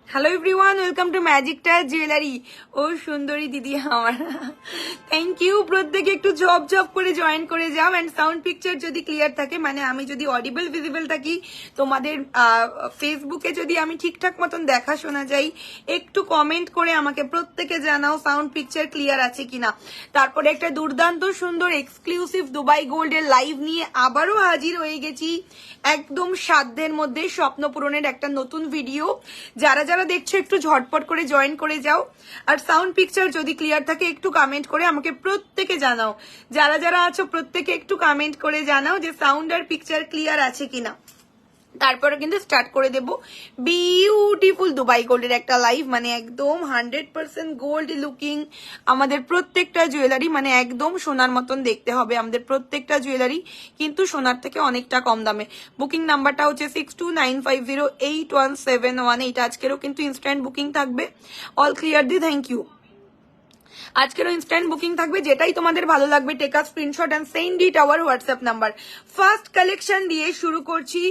Hello everyone, welcome to magic tyre jewellery. ও সুন্দরী দিদি আমার, থ্যাংক ইউ। প্রত্যেকে একটু ঝপ ঝপ করে জয়েন করে যাও। অ্যান্ড সাউন্ড পিকচার যদি ক্লিয়ার থাকে, মানে আমি যদি অডিবল ভিজিবল থাকি, তোমাদের ফেসবুকে যদি আমি ঠিকঠাক মতন দেখা শোনা যাই, একটু কমেন্ট করে আমাকে প্রত্যেকে জানাও সাউন্ড পিকচার ক্লিয়ার আছে কিনা। তারপরে একটা দুর্দান্ত সুন্দর এক্সক্লুসিভ দুবাই গোল্ডের লাইভ নিয়ে আবারও হাজির হয়ে গেছি, একদম সাধ্যের মধ্যে স্বপ্ন পূরণের একটা নতুন ভিডিও। যারা যারা দেখছো একটু ঝটপট করে জয়েন করে যাও। আর সাউন্ড পিকচার যদি ক্লিয়ার থাকে একটু কমেন্ট করে আমাকে প্রত্যেকে জানাও। যারা যারা আছো প্রত্যেকে একটু কমেন্ট করে জানাও যে সাউন্ড আর পিকচার ক্লিয়ার আছে কিনা। তারপরে কিন্তু স্টার্ট করে দেব বিউটিফুল দুবাই গোল্ডের একটা লাইভ, মানে একদম 100% গোল্ড লুকিং আমাদের প্রত্যেকটা জুয়েলারি, মানে একদম সোনার মতন দেখতে হবে আমাদের প্রত্যেকটা জুয়েলারি, কিন্তু সোনার থেকে অনেকটা কম দামে। বুকিং নাম্বারটা হচ্ছে 62950817 এইটা আজকেরও কিন্তু ইনস্ট্যান্ট বুকিং থাকবে। অল ক্লিয়ার দি, থ্যাংক ইউ। আজকেরও ইনস্ট্যান্ট বুকিং থাকবে, যেটাই তোমাদের ভালো লাগবে take a screenshot and send it our WhatsApp number. First collection দিয়ে শুরু করছি,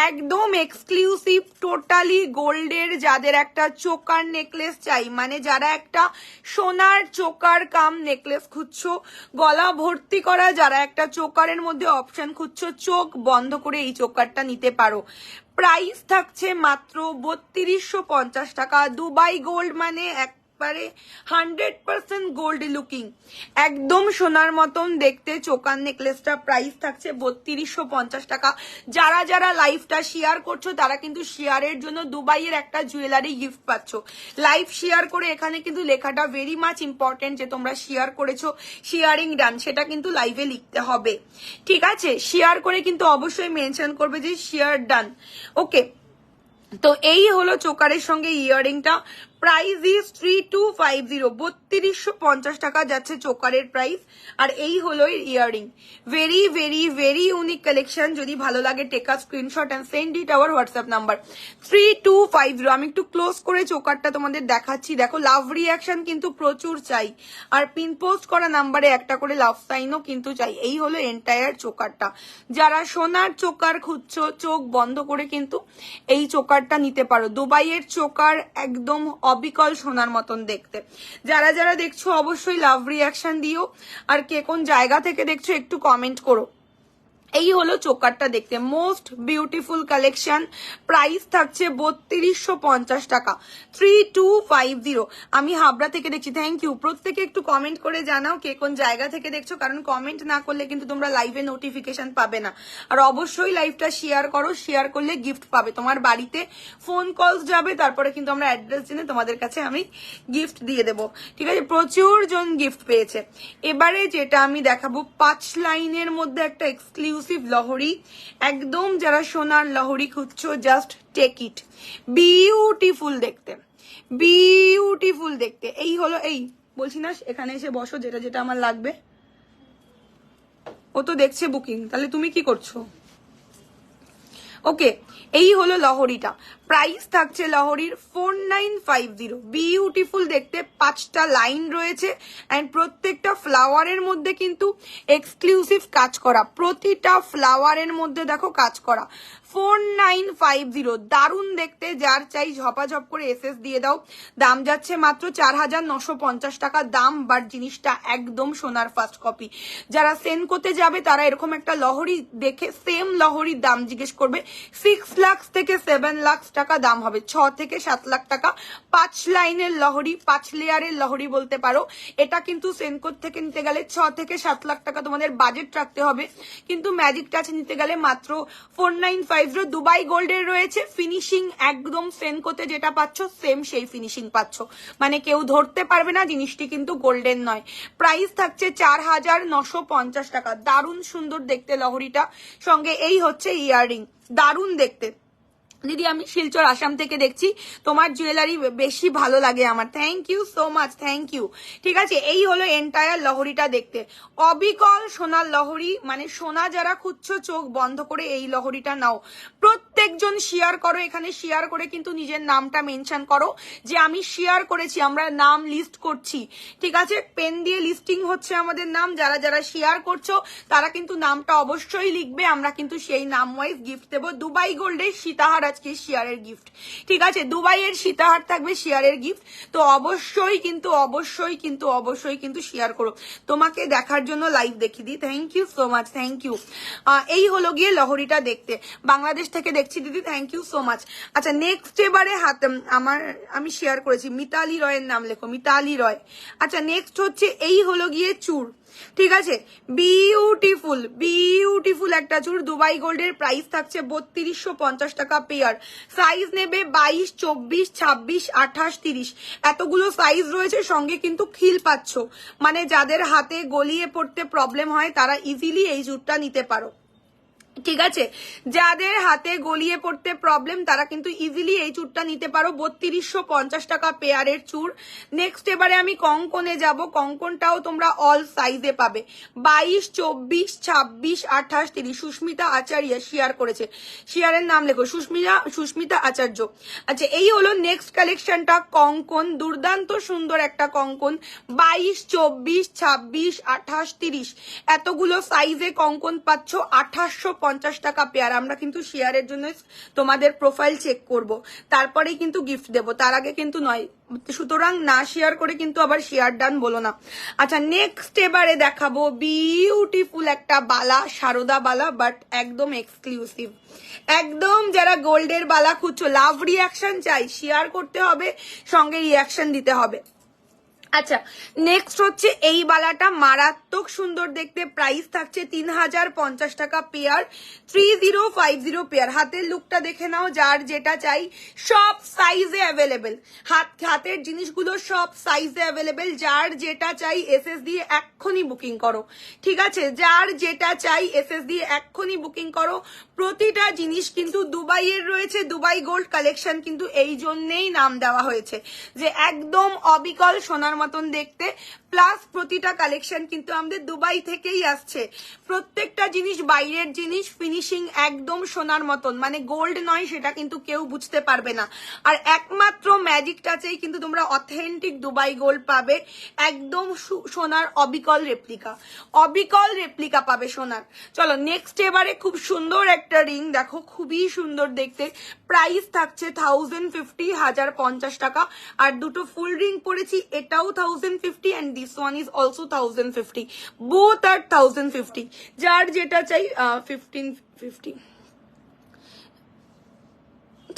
একদম এক্সক্লুসিভ টোটালি গোল্ডের। যাদের একটা চোকার নেকলেস চাই, মানে যারা একটা সোনার চোকার কাম নেকলেস খুঁজছো, গলা ভর্তি করা, যারা একটা চোকারের মধ্যে অপশন খুঁজছো, চোখ বন্ধ করে এই চোকারটা নিতে পারো। প্রাইস থাকছে মাত্র 3250 টাকা। দুবাই গোল্ড মানে 100% গোল্ড লুকিং, একদম সোনার মতন দেখতে চোকার নেকলেসটা প্রাইস থাকছে 3250 টাকা। যারা যারা লাইভটা শেয়ার করছো তারা কিন্তু শেয়ারের জন্য দুবাইয়ের একটা জুয়েলারি গিফট পাচ্ছ। লাইভ শেয়ার করে এখানে কিন্তু লেখাটা ভেরি মাচ ইম্পর্টেন্ট যে তোমরা শেয়ার করেছো, শেয়ারিং ডান, সেটা কিন্তু লাইভে লিখতে হবে, ঠিক আছে? শেয়ার করে কিন্তু অবশ্যই মেনশন করবে যে শেয়ার ডান, ওকে? তো এই হলো চোকারের সঙ্গে ইয়াররিংটা। প্রাইস ইজ 3250, 3250 টাকা যাচ্ছে চোকারের প্রাইস। আর এই হলো earring, very very very unique collection. যদি ভালো লাগে take a screenshot and send it our WhatsApp number 3250। আমি একটু ক্লোজ করে চোকারটা তোমাদের দেখাচ্ছি। দেখো, লাভ রিয়াকশন কিন্তু প্রচুর চাই, আর পিন পোস্ট করা নাম্বারে একটা করে লাভ সাইনও কিন্তু চাই। এই হলো এন্টায়ার চোকারটা। যারা সোনার চোকার খুঁজছো, চোখ বন্ধ করে কিন্তু এই চোকারটা নিতে পারো। দুবাইয়ের চোকার একদম অবিকল সোনার মতন দেখতে। যারা যারা দেখছো অবশ্যই লাভ রিয়াকশন দিও, আর কে কোন জায়গা থেকে দেখছো একটু কমেন্ট করো। এই হলো চোকারটা দেখতে, মোস্ট বিউটিফুল কালেকশন। প্রাইস থাকছে 3250 টাকা, 3250। আমি হাবড়া থেকে দেখছি, থ্যাংক ইউ। প্রত্যেকে একটু কমেন্ট করে জানাও কে কোন জায়গা থেকে দেখছো, কারণ কমেন্ট না করলে কিন্তু তোমরা লাইভে নোটিফিকেশন পাবে না। আর অবশ্যই লাইভটা শেয়ার করো, শেয়ার করলে গিফট পাবে, তোমার বাড়িতে ফোন কলস যাবে, তারপরে কিন্তু আমরা অ্যাড্রেস জেনে তোমাদের কাছে আমি গিফট দিয়ে দেবো, ঠিক আছে? প্রচুর জন গিফট পেয়েছে। এবারে যেটা আমি দেখাবো 5 লাইনের মধ্যে একটা এক্সক্লুসিভ লহরি, একদম যারা সোনার লহরি খুঁজছো জাস্ট টেক ইট। বিউটিফুল দেখতে, বিউটিফুল দেখতে। এই হলো, এই বলছি না এখানে এসে বসো, যেটা যেটা আমার লাগবে। ও তো দেখছে বুকিং, তাহলে তুমি কি করছো? ওকে, এই হলো লহরিটা। প্রাইস থাকছে লহরির 4950। বিউটিফুল দেখতে, 5টা লাইন রয়েছে, এন্ড প্রত্যেকটা ফ্লাওয়ারের মধ্যে কিন্তু এক্সক্লুসিভ কাজ করা, প্রতিটা ফ্লাওয়ারের মধ্যে দেখো কাজ করা। 4950, দারুণ দেখতে। যার চাই ঝপাঝপ করে এসএস দিয়ে দাও। দাম যাচ্ছে মাত্র 4950 টাকা দাম, বাট জিনিসটা একদম সোনার ফার্স্ট কপি। যারা সেনকোতে যাবে তারা এরকম একটা লহরি দেখে সেম লহরির দাম জিজ্ঞেস করবে। 6 লাখ থেকে 7 লাখ টাকা দাম হবে, 6 থেকে 7 লাখ টাকা। 5 লাইনের লহরি, 5 লেয়ারের লহরি বলতে পারো। এটা কিন্তু সেনকোর থেকে নিতে গেলে 6 থেকে 7 লাখ টাকা তোমাদের বাজেট রাখতে হবে, কিন্তু ম্যাজিক টাচ নিতে গেলে মাত্র 4950। দুবাই গোল্ডের রয়েছে ফিনিশিং, একদম সেনকোতে যেটা পাচ্ছ সেম সেই ফিনিশিং পাচ্ছ, মানে কেউ ধরতে পারবে না জিনিসটি কিন্তু গোল্ডেন নয়। প্রাইস থাকছে 4950 টাকা। দারুণ সুন্দর দেখতে লহরিটা, সঙ্গে এই হচ্ছে ইয়াররিং, দারুণ দেখতে। দিদি আমি শিলচর আসাম থেকে দেখছি, তোমার জুয়েলারি বেশি ভালো লাগে আমার, thank you so much, thank you. ঠিক আছে, এই হলো এন্টায়ার লহরিটা দেখতে, অবিকল সোনার লহরি, মানে সোনা যারা খুঁজছো চোখ বন্ধ করে এই লহরিটা নাও। প্রত্যেক প্রত্যেকজন শেয়ার করো, এখানে শেয়ার করে কিন্তু নিজের নামটা মেনশন করো যে আমি শেয়ার করেছি, আমরা নাম লিস্ট করছি, ঠিক আছে? পেন দিয়ে লিস্টিং হচ্ছে আমাদের নাম। যারা যারা শেয়ার করছো তারা কিন্তু নামটা অবশ্যই লিখবে, আমরা কিন্তু সেই নাম ওয়াইজ গিফট দেবো। দুবাই গোল্ডের সীতাহার আজকে শেয়ারের গিফট, ঠিক আছে? দুবাইয়ের সীতাহার থাকবে শেয়ারের গিফট। তো অবশ্যই কিন্তু শেয়ার করো। তোমাকে দেখার জন্য লাইভ দেখিয়ে দিই, thank you so much, thank you. এই হলো গিয়ে লহরিটা দেখতে, বাংলাদেশ থেকে দেখছি দিদি, থ্যাংক ইউ সো মাচ। আচ্ছা নেক্সট এবারে আমি শেয়ার করেছি, মিতালি রয়ের নাম লেখো, মিতালি রয়। আচ্ছা নেক্সট হচ্ছে এই হলো গিয়ে চুর, ঠিক আছে? বিউটিফুল একটা চুর, দুবাই গোল্ডের প্রাইস থাকছে 3250 টাকা পেয়ার। সাইজ নেবে 22, 24, 26, 28, 30, এতগুলো সাইজ রয়েছে। সঙ্গে কিন্তু খিল পাচ্ছ, মানে যাদের হাতে গলিয়ে পড়তে প্রবলেম হয় তারা ইজিলি এই চুরটা নিতে পারো, ঠিক আছে? যাদের হাতে গলিয়ে পড়তে প্রবলেম তারা কিন্তু ইজিলি এই চুরটা নিতে পারো। 3250 টাকা পেয়ারের চুর। নেক্সট এবারে আমি কঙ্কনে যাব, কঙ্কনটাও তোমরা অল সাইজে পাবে, 22, 24, 26, 28, 30। সুস্মিতা আচার্য শেয়ার করেছে, শেয়ারের নাম লেখো, সুস্মিতা আচার্য। আচ্ছা এই হলো নেক্সট কালেকশনটা, কঙ্কন, দুর্দান্ত সুন্দর একটা কঙ্কন, 22, 24, 26, 28, 30, এতগুলো সাইজে কঙ্কন পাচ্ছ 2850 টাকা পেয়ার। আমরা কিন্তু শেয়ারের জন্য তোমাদের প্রোফাইল চেক করব, তারপরেই কিন্তু গিফট দেবো, তার আগে কিন্তু নয়। সুতরাং না শেয়ার করে কিন্তু আবার শেয়ার ডান বলো না। আচ্ছা নেক্সট এবারে দেখাবো বিউটিফুল একটা বালা, সারদা বালা, বাট একদম এক্সক্লুসিভ, একদম যারা গোল্ডের বালা খুঁজছো, লাভ রিয়াকশন চাই, শেয়ার করতে হবে, সঙ্গে রিয়াকশন দিতে হবে। আচ্ছা নেক্সট হচ্ছে এই বালাটা, মারাত্মক সুন্দর দেখতে, প্রাইস থাকছে 3050 টাকা পেয়ার, 3050 পেয়ার। হাতের লুকটা দেখে নাও, যার যেটা চাই সব সাইজে অ্যাভেলেবেল, হাতের জিনিসগুলো সব সাইজে অ্যাভেলেবেল, যার যেটা চাই এসএস দিয়ে এক্ষুনি বুকিং করো, ঠিক আছে? যার যেটা চাই এসএস দিয়ে এক্ষুনি বুকিং করো। প্রতিটা জিনিস কিন্তু দুবাইয়ের রয়েছে, দুবাই গোল্ড কালেকশন কিন্তু এই জন্যেই নাম দেওয়া হয়েছে যে একদম অবিকল সোনার মতন দেখতে, প্লাস প্রতিটা কালেকশন কিন্তু আমাদের দুবাই থেকেই আসছে। প্রত্যেকটা জিনিস বাইরের জিনিস, ফিনিশিং একদম সোনার মতন, মানে গোল্ড নয় সেটা কিন্তু কেউ বুঝতে পারবে না। আর একমাত্র ম্যাজিক টাচেই কিন্তু তোমরা অথেন্টিক দুবাই গোল্ড পাবে, একদম সোনার অবিকল রেপ্লিকা পাবে সোনার। চলো নেক্সট এবারে খুব সুন্দর একটা রিং দেখো, খুবই সুন্দর দেখতে, প্রাইস থাকছে 1050, 1050 টাকা। আর দুটো ফুল রিং পরেছি, এটাও 1050 and this one is also 1050, both are 1050। যার যেটা চাই 1550,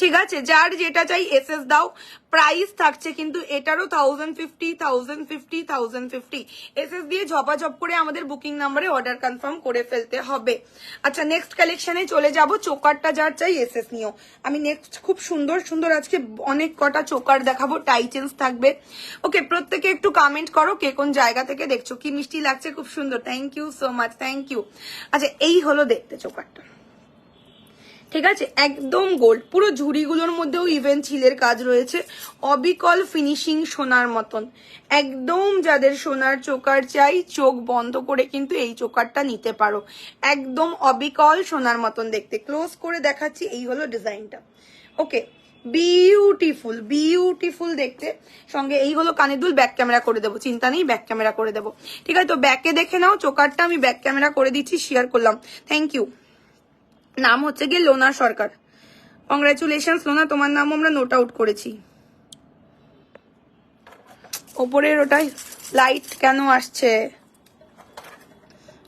ঠিক আছে? যার যেটা চাই এসএস দাও। প্রাইস থাকছে কিন্তু এটারও 1050, 1050, 1050। এসএস দিয়ে ঝপাঝপ করে আমাদের বুকিং নাম্বারে অর্ডার কনফার্ম করে ফেলতে হবে। আচ্ছা নেক্সট কালেকশনে চলে যাব, চোকারটা যার চাই এসএস নিও। আমি নেক্সট খুব সুন্দর সুন্দর আজকে অনেক কটা চোকার দেখাবো, টাইচেন্স থাকবে। ওকে প্রত্যেকে একটু কমেন্ট করো কে কোন জায়গা থেকে দেখছো, কি মিষ্টি লাগছে, খুব সুন্দর, thank you so much, thank you. আচ্ছা এই হলো দেখতে চোকারটা, ঠিক আছে? একদম গোল্ড, পুরো ঝুড়িগুলোর মধ্যেও ইভেন ছিলের কাজ রয়েছে, অবিকল ফিনিশিং সোনার মতন। একদম যাদের সোনার চোকার চাই চোখ বন্ধ করে কিন্তু এই চোকারটা নিতে পারো, একদম অবিকল সোনার মতন দেখতে। ক্লোজ করে দেখাচ্ছি, এই হলো ডিজাইনটা। ওকে বিউটিফুল দেখতে, সঙ্গে এই হলো কানের দুল, ব্যাক ক্যামেরা করে দেবো, চিন্তা নেই ব্যাক ক্যামেরা করে দেবো, ঠিক আছে? তো ব্যাকে দেখে নাও, চোকারটা আমি ব্যাক ক্যামেরা করে দিচ্ছি, শেয়ার করলাম, থ্যাংক ইউ। নাম হচ্ছে গিয়ে লোনা সরকার, কংগ্রাচুলেশন লোনা, তোমার নাম আমরা নোট আউট করেছি। ওপরের ওটাই লাইট কেন আসছে,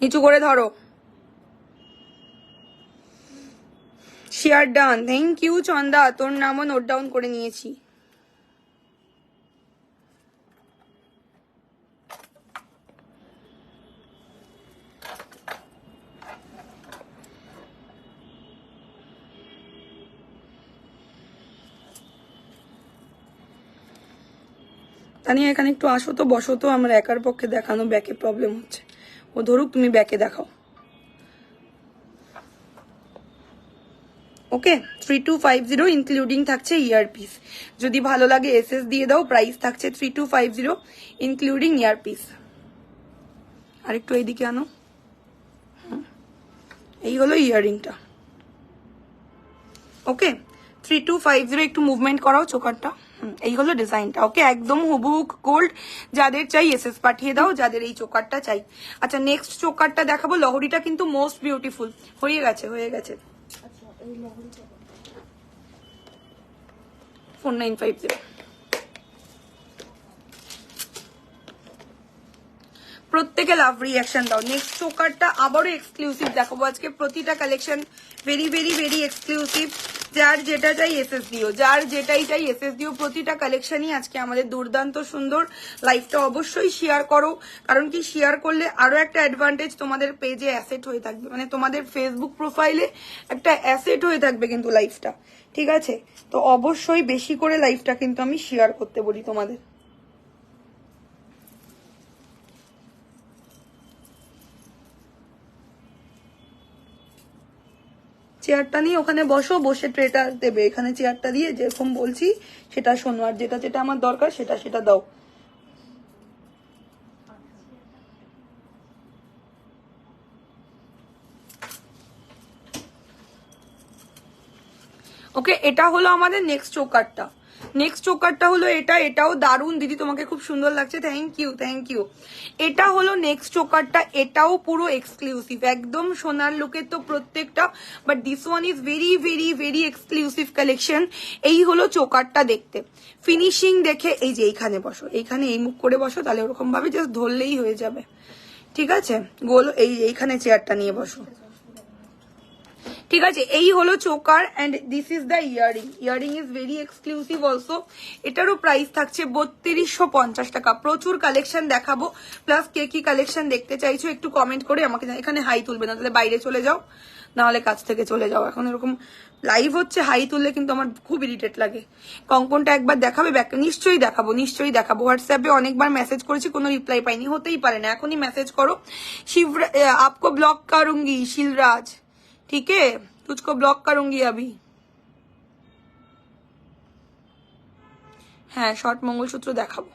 নিচু করে ধরো। শেয়ার ডান, থ্যাংক ইউ চন্দা, তোর নামও নোট ডাউন করে নিয়েছি। তানিয়া এখানে একটু আসো তো, বসো তো, আমার একার পক্ষে দেখানো ব্যাকে প্রবলেম হচ্ছে। ও ধরুক, তুমি ব্যাকে দেখাও। ওকে 3250 ইনক্লুডিং থাকছে ইয়ারপিস। যদি ভালো লাগে এসএস দিয়ে দাও, প্রাইস থাকছে 3250 ইনক্লুডিং ইয়ারপিস। আর একটু এইদিকে আনো, এই হলো ইয়াররিংটা। ওকে 3250 একটু মুভমেন্ট করাও চোকারটা। এই হলো ডিজাইনটা। ওকে একদম হুবহু গোল্ড। যাদের চাই এসএস পাঠিয়ে দাও, যাদের এই চোকারটা চাই। আচ্ছা নেক্সট চোকারটা দেখাবো। লহরিটা কিন্তু মোস্ট বিউটিফুল। হয়ে গেছে 4950। প্রত্যেকে লাভ রিয়াকশন দাও। নেক্সট চোকারটা আবারও এক্সক্লুসিভ দেখাবো আজকে। প্রতিটা collection very very very exclusive. যার যেটা চাই এসএস দিও, যার যেটাই চাই এসএস দিও। প্রতিটা কালেকশনই আজকে আমাদের দুর্দান্ত সুন্দর। লাইভটা অবশ্যই শেয়ার করো, কারণ কি শেয়ার করলে আরো একটা অ্যাডভান্টেজ তোমাদের পেজে অ্যাসেট হয়ে থাকবে, মানে তোমাদের ফেসবুক প্রোফাইলে একটা অ্যাসেট হয়ে থাকবে কিন্তু লাইভটা। ঠিক আছে, তো অবশ্যই বেশি করে লাইভটা কিন্তু আমি শেয়ার করতে বলি তোমাদের। চেয়ারটা নিয়ে ওখানে বসো, বসে ট্রেটা দেবে, এখানে চেয়ারটা দিয়ে যেরকম বলছি সেটা শোনো, আর যেটা যেটা আমার দরকার সেটা সেটা দাও। ওকে এটা হলো আমাদের নেক্সট চোকারটা। নেক্সট চোকারটা হলো এটা, এটাও দারুণ দিদি, তোমাকে খুব সুন্দর লাগছে, থ্যাংক ইউ থ্যাংক ইউ। এটা হলো নেক্সট চোকারটা, এটাও পুরো এক্সক্লুসিভ, একদম সোনার লুকের তো প্রত্যেকটা, but this one is very very very exclusive collection. এই হলো চোকারটা দেখতে, ফিনিশিং দেখে। এই যে এইখানে বসো, এইখানে এই মুখ করে বসো, তাহলে ওরকম ভাবে জাস্ট ধরলেই হয়ে যাবে। ঠিক আছে, গোল এইখানে চেয়ারটা নিয়ে বসো। ঠিক আছে, এই হলো choker and this is the earring. Earring is very exclusive also. এটারও প্রাইস থাকছে 3250 টাকা। প্রচুর কালেকশন দেখাবো, প্লাস কে কি কালেকশন দেখতে চাইছো একটু কমেন্ট করে আমাকে। এখানে হাই তুলবে না, তাহলে বাইরে চলে যাও, নাহলে কাছ থেকে চলে যাও। এখন এরকম লাইভ হচ্ছে, হাই তুললে কিন্তু আমার খুব ইরিটেট লাগে। কঙ্কনটা একবার দেখাবে? নিশ্চয়ই দেখাবো, নিশ্চয়ই দেখাবো। হোয়াটসঅ্যাপে অনেকবার মেসেজ করেছি, কোনো রিপ্লাই পাইনি। হতেই পারে না, এখনই মেসেজ করো। शिवराज आपको ब्लॉक करूंगी शिलराज, ठीक है तुझको ब्लॉक करूंगी अभी। হ্যাঁ শর্ট মঙ্গলসূত্র দেখাবো।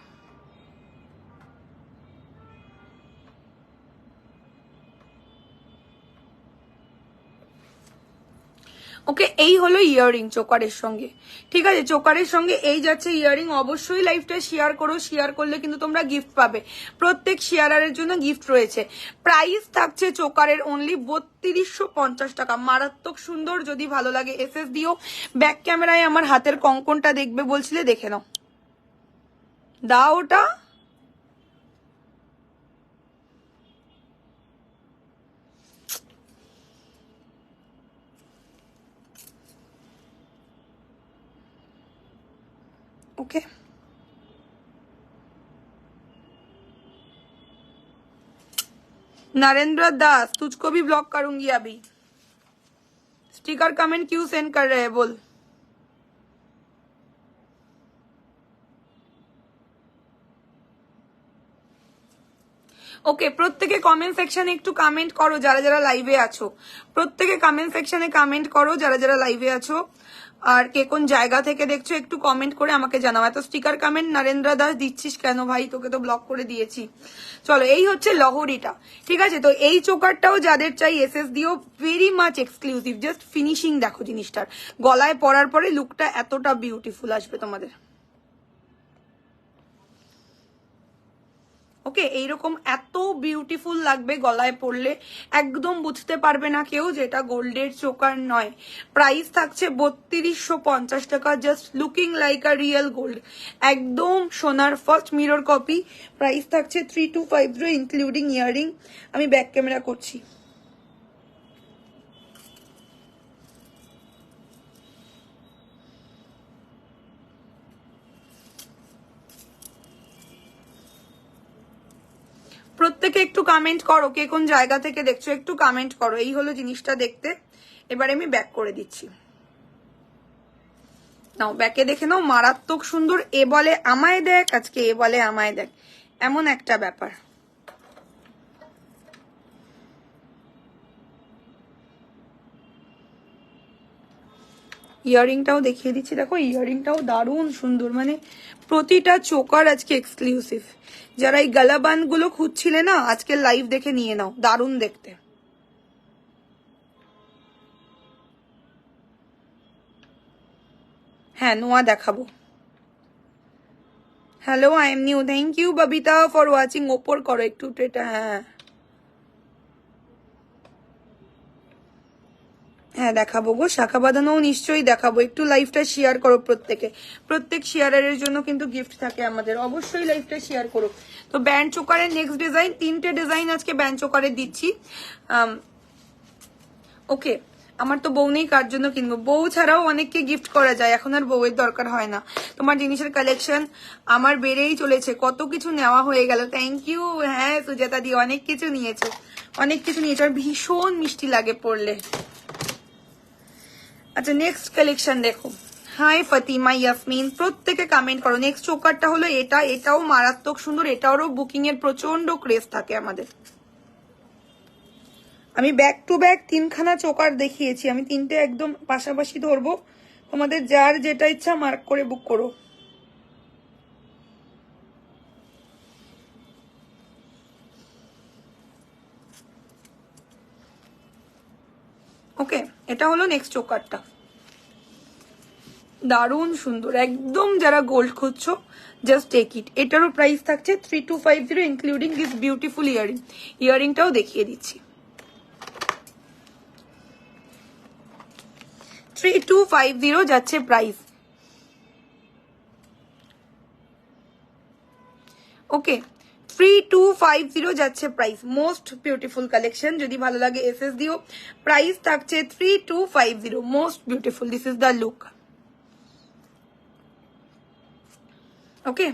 ওকে এই হলো ইয়াররিং চোকারের সঙ্গে। ঠিক আছে, চোকারের সঙ্গে এই যাচ্ছে ইয়াররিং। অবশ্যই লাইভটা শেয়ার করো, শেয়ার করলে কিন্তু তোমরা গিফট পাবে। প্রত্যেক শেয়ারারের জন্য গিফট রয়েছে। প্রাইস থাকছে চোকারের অনলি 3250 টাকা। মারাত্মক সুন্দর, যদি ভালো লাগে এসএস দিও। ব্যাক ক্যামেরায় আমার হাতের কঙ্কনটা দেখবে বলছিলে, দেখে নাও, দাও ওটা। ओके नरेंद्र दास तुझको भी ब्लॉक करूंगी अभी। स्टिकर कमेंट क्यों सेंड कर रहे हैं बोल। ওকে প্রত্যেকে কমেন্ট সেকশনে একটু কমেন্ট করো, যারা যারা লাইভে আছো। প্রত্যেকে কমেন্ট সেকশনে কমেন্ট করো, যারা যারা লাইভে আছো। আর কে কোন জায়গা থেকে দেখছো একটু কমেন্ট করে আমাকে জানাও। এত স্টিকার কমেন্ট নরেন্দ্র দাস দিচ্ছিস কেন ভাই? তোকে তো ব্লক করে দিয়েছি। চলো, এই হচ্ছে লহরিটা। ঠিক আছে, তো এই চোকারটাও যাদের চাই এসএস দিও। Very much exclusive, just finishing দেখো জিনিসটার। গলায় পরার পরে লুকটা এতটা বিউটিফুল আসবে তোমাদের। ওকে এইরকম এত বিউটিফুল লাগবে গলায় পরলে, একদম বুঝতে পারবে না কেউ যে এটা গোল্ডের চোকার নয়। প্রাইস থাকছে 3250 টাকা। জাস্ট লুকিং লাইক আ রিয়েল গোল্ড, একদম সোনার ফার্স্ট মিরর কপি। প্রাইস থাকছে 3250 ইনক্লুডিং ইয়ারিং। আমি ব্যাক ক্যামেরা করছি। প্রত্যেকে একটু কমেন্ট করো, কে কোন জায়গা থেকে দেখছো একটু কমেন্ট করো। এই হলো জিনিসটা দেখতে। এবারে আমি ব্যাক করে দিচ্ছি, নাও ব্যাকে দেখে নাও। মারাত্মক সুন্দর। এ বলে আমায় দেখ, আজকে এ বলে আমায় দেখ, এমন একটা ব্যাপার। ইয়ারিংটাও দেখিয়ে দিচ্ছি, দেখো ইয়ারিংটাও দারুণ সুন্দর, মানে প্রতিটা চোকার আজকে এক্সক্লুসিভ। যারা এই গালাবান গুলো খুঁজছিলে না, আজকে লাইভ দেখে নিয়ে নাও, দারুণ দেখতে। হ্যাঁ নোয়া দেখাবো। Hello I am new, thank you Babita for watching. ওপর করো একটু এটা, হ্যাঁ হ্যাঁ দেখাবো গো, শাখা বাঁধানোও নিশ্চয়ই দেখাবো। একটু লাইভটা শেয়ার করো প্রত্যেকে, প্রত্যেক শেয়ারের জন্য কিন্তু গিফট থাকে আমাদের, অবশ্যই লাইভটা শেয়ার করো। তো ব্যান্ড চোকারের নেক্সট ডিজাইন, 3টে ডিজাইন আজকে ব্যান্ড চোকারের দিচ্ছি। ওকে, আমার তো বউ নেই, কার জন্য কিনবো? বউ ছাড়াও অনেককে গিফট করা যায়, এখন আর বউয়ের দরকার হয় না। তোমার জিনিসের কালেকশন আমার বেড়েই চলেছে, কত কিছু নেওয়া হয়ে গেল। Thank you. হ্যাঁ সুজাতা দি, অনেক কিছু নিয়েছো, অনেক কিছু নিয়েছো, আর ভীষণ মিষ্টি লাগে পড়লে। আচ্ছা নেক্সট কালেকশন দেখো। হাই ফাতিমা ইয়াসমিন, প্রত্যেকে কমেন্ট করো। নেক্সট চোকারটা হলো এটা, এটাও মারাত্মক সুন্দর, এটারও বুকিং এর প্রচন্ড ক্রেজ থাকে আমাদের। আমি ব্যাক টু ব্যাক 3খানা চোকার দেখিয়েছি, আমি 3টে একদম পাশাপাশি ধরবো, তোমাদের যার যেটা ইচ্ছা মার্ক করে বুক করো। ওকে, এটা হলো নেক্সট চোকারটা, দারুণ সুন্দর একদম। যারা গোল্ড খুঁজছো জাস্ট টেক ইট। এটারও প্রাইস থাকছে 3250 ইনক্লুডিং দিস বিউটিফুল ইয়ারিং। ইয়ারিংটাও দেখিয়ে দিচ্ছি, 3250 যাচ্ছে প্রাইস। ওকে 3250 যাচ্ছে প্রাইস। মোস্ট বিউটিফুল কালেকশন, যদি ভালো লাগে এসএস দিও। প্রাইস থাকছে 3250, most beautiful, this is the look. Okay,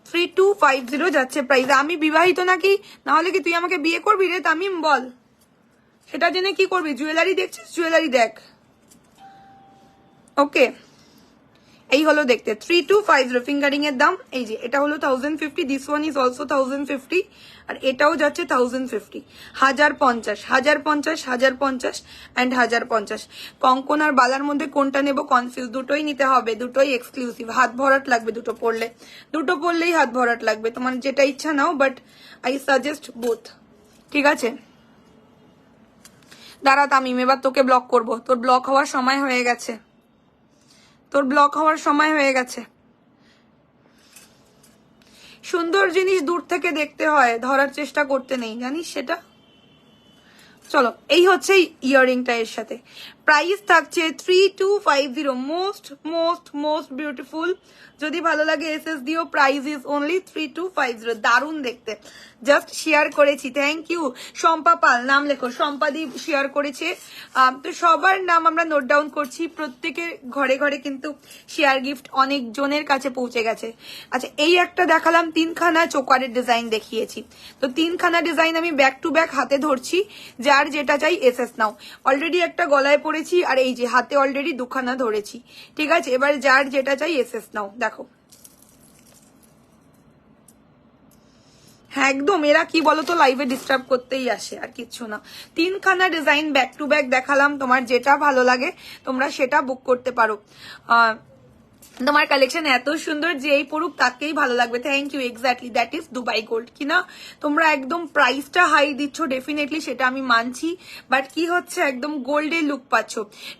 three two five zero যাচ্ছে প্রাইস। আমি বিবাহিত নাকি, না হলে কি তুই আমাকে বিয়ে করবি রে তামিম, বল। সেটা জেনে কি করবি? জুয়েলারি দেখছিস, জুয়েলারি দেখ। ওকে, এই হলো দেখতে 3250 ফিঙ্গারিং এর দাম। এই যে এটা হলো 1050, দিস ওয়ান ইজ অলসো 1050, আর এটাও যাচ্ছে 1050। 1050, 1050, 1050 অ্যান্ড 1050। কঙ্কন আর বালার মধ্যে কোনটা নেব কনফিউজ, দুটোই নিতে হবে, দুটোই এক্সক্লুসিভ। হাত ভরাট লাগবে দুটো পরলে, দুটো পরলেই হাত ভরাট লাগবে, তোমার যেটা ইচ্ছা নাও, বাট আই সাজেস্ট বোথ। ঠিক আছে, দাঁড়া তামিম, এবার তোকে ব্লক করব, তোর ব্লক হওয়ার সময় হয়ে গেছে, তোর ব্লক হওয়ার সময় হয়ে গেছে। সুন্দর জিনিস দূর থেকে দেখতে হয়, ধরার চেষ্টা করতে নেই, জানিস সেটা। চলো, এই হচ্ছে ইয়াররিংটা, এর সাথে প্রাইস থাকছে 3250, মোস্ট মোস্ট মোস্ট বিউটিফুল। যদি ভালো লাগে এসএস দিও, প্রাইস ইজ অনলি 3250, দারুণ দেখতে। জাস্ট শেয়ার করেছি, থ্যাংক ইউ। শম্পা পাল, নাম লেখো, সম্পাদি শেয়ার করেছে। তো সবার নাম আমরা নোট ডাউন করছি, প্রত্যেকের ঘরে ঘরে কিন্তু শেয়ার গিফট অনেক জনের কাছে পৌঁছে গেছে। আচ্ছা, এই একটা দেখালাম, 3খানা চোকারের ডিজাইন দেখিয়েছি, তো 3খানা ডিজাইন আমি ব্যাক টু ব্যাক হাতে ধরছি, যার যেটা চাই এসএস নাও। অলরেডি একটা গলায় পরেছি, আর এই যে হাতে অলরেডি 2খানা ধরেছি। ঠিক আছে, এবার যার যেটা চাই এসএস নাও। দেখো, হ্যাঁ একদম, এরা কি বলতো লাইভে ডিস্টার্ব করতেই আসে, আর কিচ্ছু না। 3খানা ডিজাইন ব্যাক টু ব্যাক দেখালাম, তোমার যেটা ভালো লাগে তোমরা সেটা বুক করতে পারো। তোমার কালেকশন এত সুন্দর যে এই পড়ুক তাকেই ভালো লাগবে। Thank you, exactly that is Dubai gold. কিনা তোমরা একদম প্রাইসটা হাই দিচ্ছ, ডেফিনেটলি সেটা আমি মানছি, বাট কি হচ্ছে একদম গোল্ডের লুক পাচ্ছ।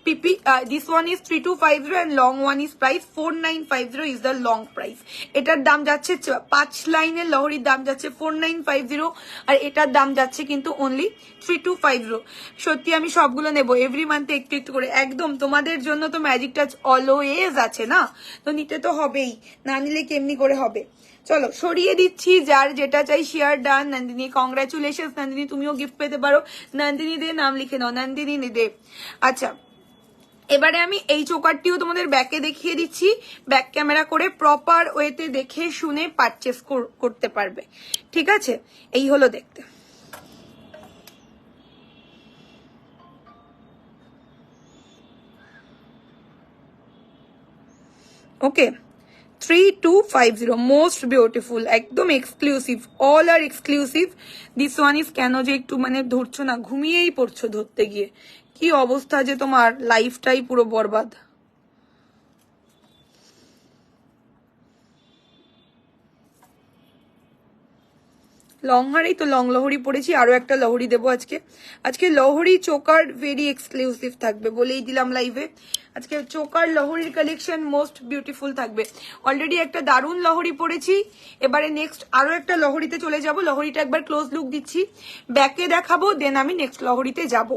পিপি this one is 3250 and long one is price 4950 is the long price. এটার দাম যাচ্ছে 5 লাইনের লহরির দাম যাচ্ছে 4950, আর এটার দাম যাচ্ছে কিন্তু অনলি 3250। সত্যি আমি সবগুলো নেবো এভরি মান্থে একটু একটু করে, একদম তোমাদের জন্য তো ম্যাজিক টাচ অলওয়েজ আছে না, তো নিতে তো হবেই, না নিলে কেমনি করে হবে। চলো সরিয়ে দিচ্ছি, যার যেটা চাই share done. Nandini congratulation, Nandini তুমিও গিফট পেতে পারো। নন্দিনী দে নাম লিখে নাও, নন্দিনী দে। আচ্ছা, এবারে আমি এই চোকারটিও তোমাদের ব্যাকে দেখিয়ে দিচ্ছি, ব্যাক ক্যামেরা করে প্রপার ওয়েতে দেখে শুনে পারচেস করতে পারবে। ঠিক আছে, এই হলো দেখতে। ওকে, 3250, মোস্ট বিউটিফুল, একদম exclusive, all are exclusive. This one is, কেন যে একটু মানে ধরছো না, ঘুমিয়েই পড়ছো ধরতে গিয়ে, কি অবস্থা যে তোমার, লাইফটাই পুরো বরবাদ। লং হারেই তো লং লহরি পরেছি, আরো একটা লহরি দেবো আজকে। আজকে লহরি চোকার ভেরি এক্সক্লুসিভ থাকবে বলেই দিলাম লাইভে। আজকে চোকার লহরির কালেকশন মোস্ট বিউটিফুল থাকবে। অলরেডি একটা দারুণ লহরি পরেছি, এবারে নেক্সট আরো একটা লহরিতে চলে যাব। লহরিটা একবার ক্লোজ লুক দিচ্ছি, ব্যাকে দেখাবো, দেন আমি নেক্সট লহরিতে যাব।